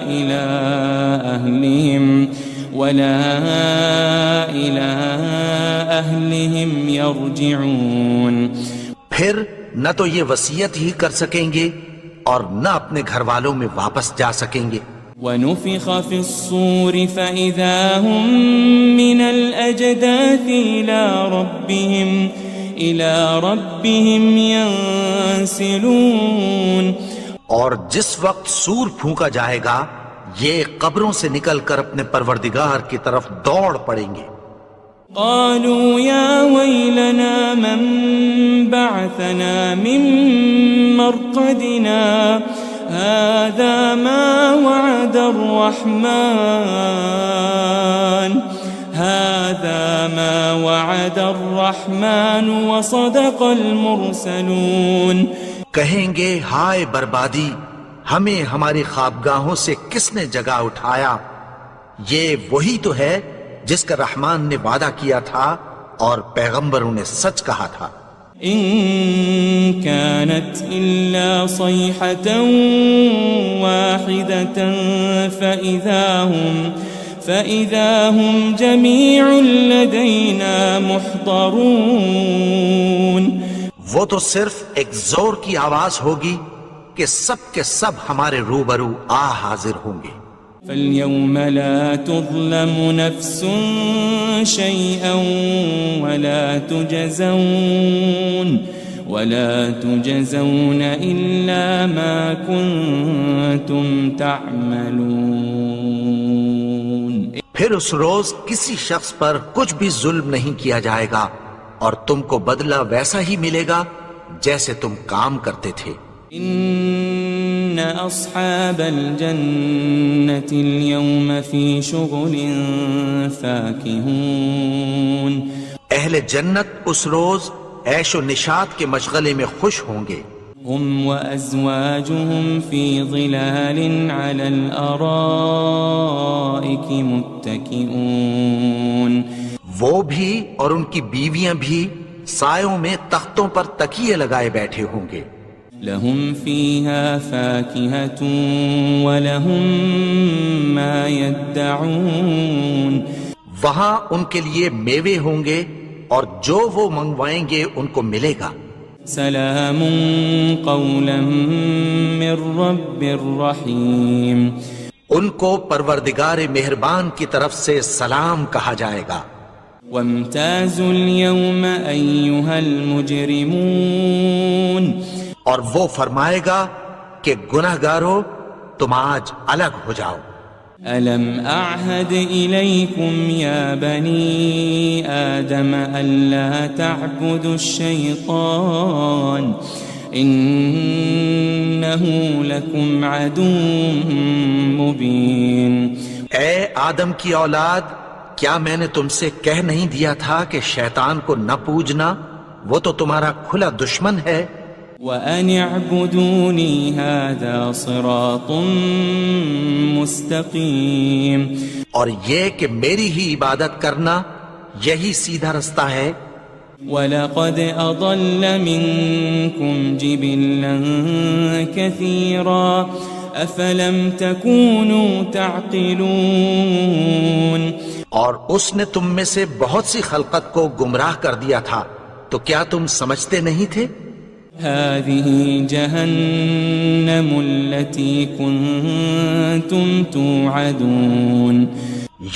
إِلَىٰ أَهْلِهِمْ يَرْجِعُونَ، پھر نہ تو یہ وصیت ہی کر سکیں گے اور نہ اپنے گھر والوں میں واپس جا سکیں گے۔ وَنُفِخَ فِي الصُّورِ فَإِذَا هُم مِّنَ الْأَجْدَاثِ إِلَىٰ رَبِّهِمْ يَنسِلُونَ، اور جس وقت سور پھونکا جائے گا یہ قبروں سے نکل کر اپنے پروردگار کی طرف دوڑ پڑیں گے۔ قالوا يا ويلنا من بعثنا من مرقدنا هذا ما وعد الرحمن وصدق المرسلون، کہیں گے ہائے بربادی، ہمیں ہماری خوابگاہوں سے کس نے جگا اٹھایا؟ یہ وہی تو ہے جس کا رحمان نے وعدہ کیا تھا اور پیغمبروں نے سچ کہا تھا۔ ان كانت الا صيحة واحدة فإذا هم جميع لدينا محضرون، وہ تو صرف ایک زور کی آواز ہوگی کہ سب کے سب ہمارے روبرو حاضر ہوں گے۔ فَالْيَوْمَ لَا تُظْلَمُ نَفْسٌ شَيْئًا وَلَا تُجَزَوْنَ إِلَّا مَا كُنتُمْ تَعْمَلُونَ، پھر اس روز کسی شخص پر کچھ بھی ظلم نہیں کیا جائے گا اور تم کو بدلہ ویسا ہی ملے گا جیسے تم کام کرتے تھے۔ ان اصحاب الجنة اليوم في شغل فاكهون، اہل جنت اس روز عیش و نشاط کے مشغلے میں خوش ہوں گے۔ هم وازواجهم في ظلال على الارائك متكئون، وہ بھی اور ان کی بیویاں بھی سایوں میں تختوں پر تکیے لگائے بیٹھے ہوں گے۔ لهم فيها فاكهة ولهم ما يدعون، وہاں ان کے لیے میوے ہوں گے اور جو وہ منگوائیں گے ان کو ملے گا۔ سلام قولا من رب الرحیم، ان کو پروردگار مہربان کی طرف سے سلام کہا جائے گا۔ وامتازوا اليوم أيها المجرمون، اور وہ فرمائے گا کہ گناہگارو تم آج الگ ہو جاؤ۔ ألم أعهد إليكم يا بني آدم ألا تعبدوا الشيطان إنه لكم عدو مبين، اے آدم کی اولاد، کیا میں نے تم سے کہہ نہیں دیا تھا کہ شیطان کو نہ پوجنا، وہ تو تمہارا کھلا دشمن ہے۔ وَأَنِ اعْبُدُونِي هَذَا صِرَاطٌ مُسْتَقِيمٌ، اور یہ کہ میری ہی عبادت کرنا یہی سیدھا رستہ ہے۔ وَلَقَدْ أَضَلَّ مِنْكُمْ جِبِلًّا كَثِيرًا أَفَلَمْ تَكُونُوا تَعْقِلُونَ، اور اس نے تم میں سے بہت سی خلقت کو گمراہ کر دیا تھا، تو کیا تم سمجھتے نہیں تھے؟ هذه جهنم التي كنتم توعدون،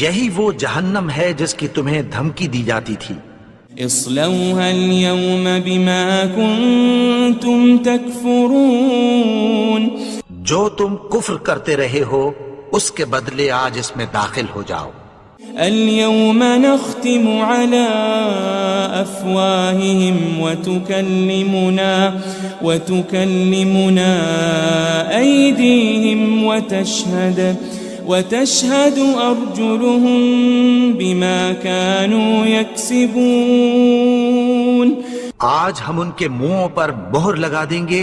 یہی وہ جہنم ہے جس کی تمہیں دھمکی دی جاتی تھی۔ اصلوها اليوم بما كنتم تكفرون جو تم کفر کرتے رہے ہو اس کے بدلے آج اس میں داخل ہو جاؤ. اليوم نختم على أفواههم وتكلمنا أيديهم وتشهد أرجلهم بما كانوا يكسبون. آج ہم ان کے منہوں پر مہر لگا دیں گے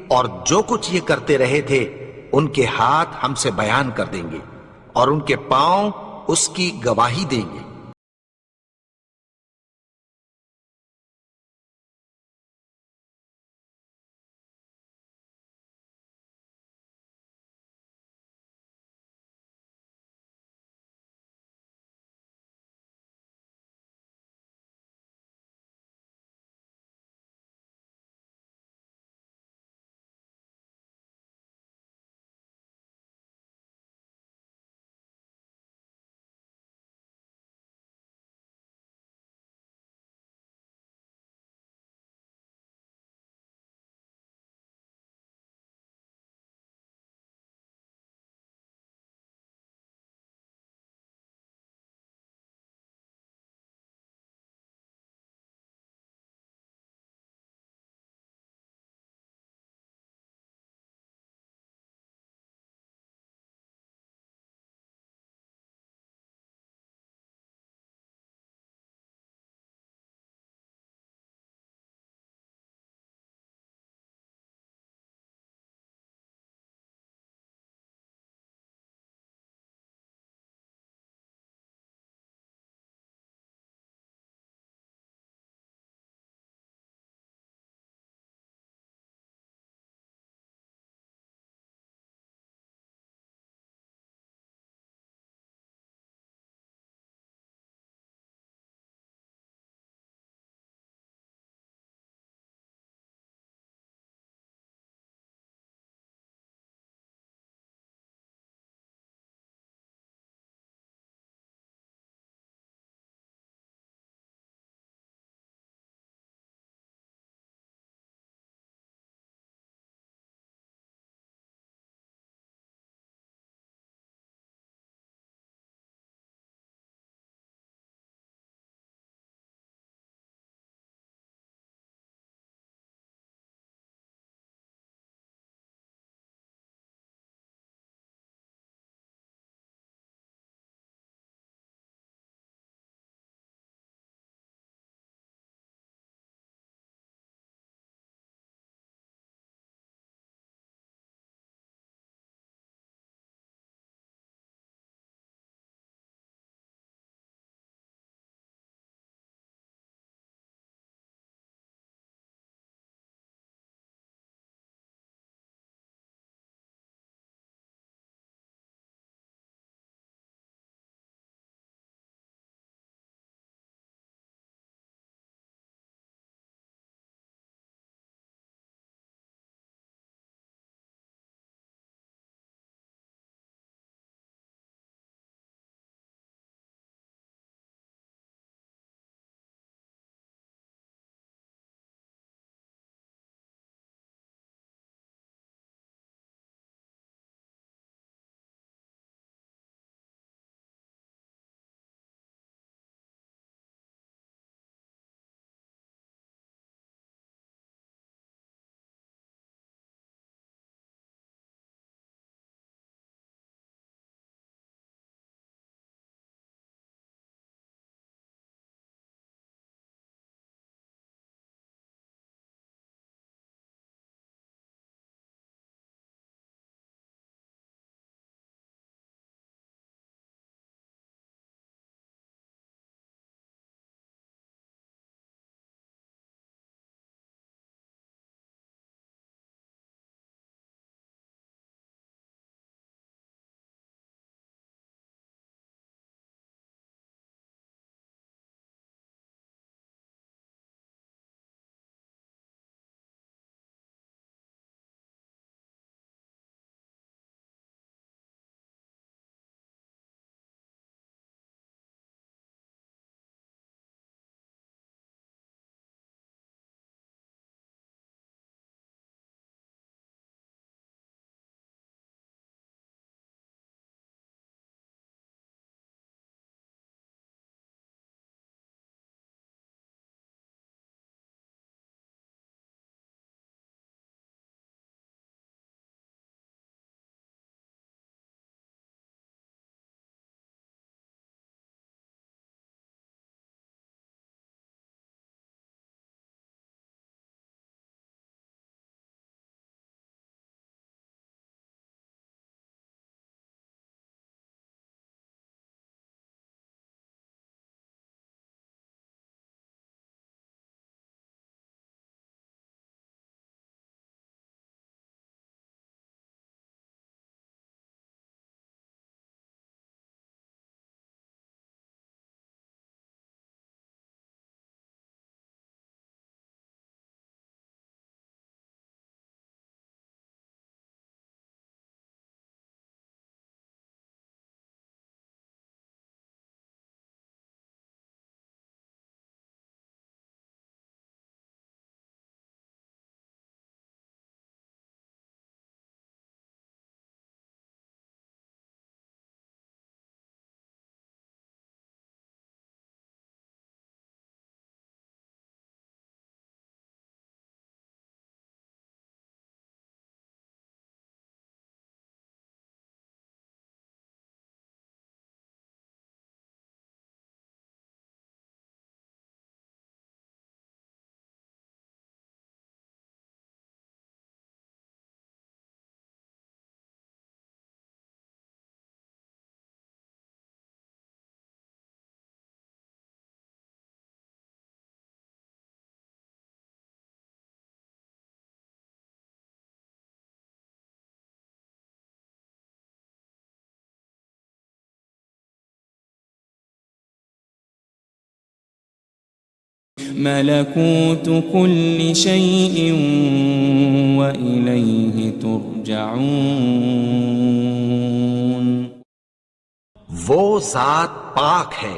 اور جو کچھ یہ کرتے رہے تھے ان کے ہاتھ ہم سے بیان کر دیں گے اور ان کے پاؤں اس کی گواہی دیں گے. ملكوت كل شيء وإليه ترجعون. وہ ذات پاک ہے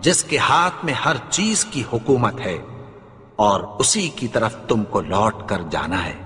جس کے ہاتھ میں ہر چیز کی حکومت ہے اور اسی کی طرف تم کو لوٹ کر جانا ہے.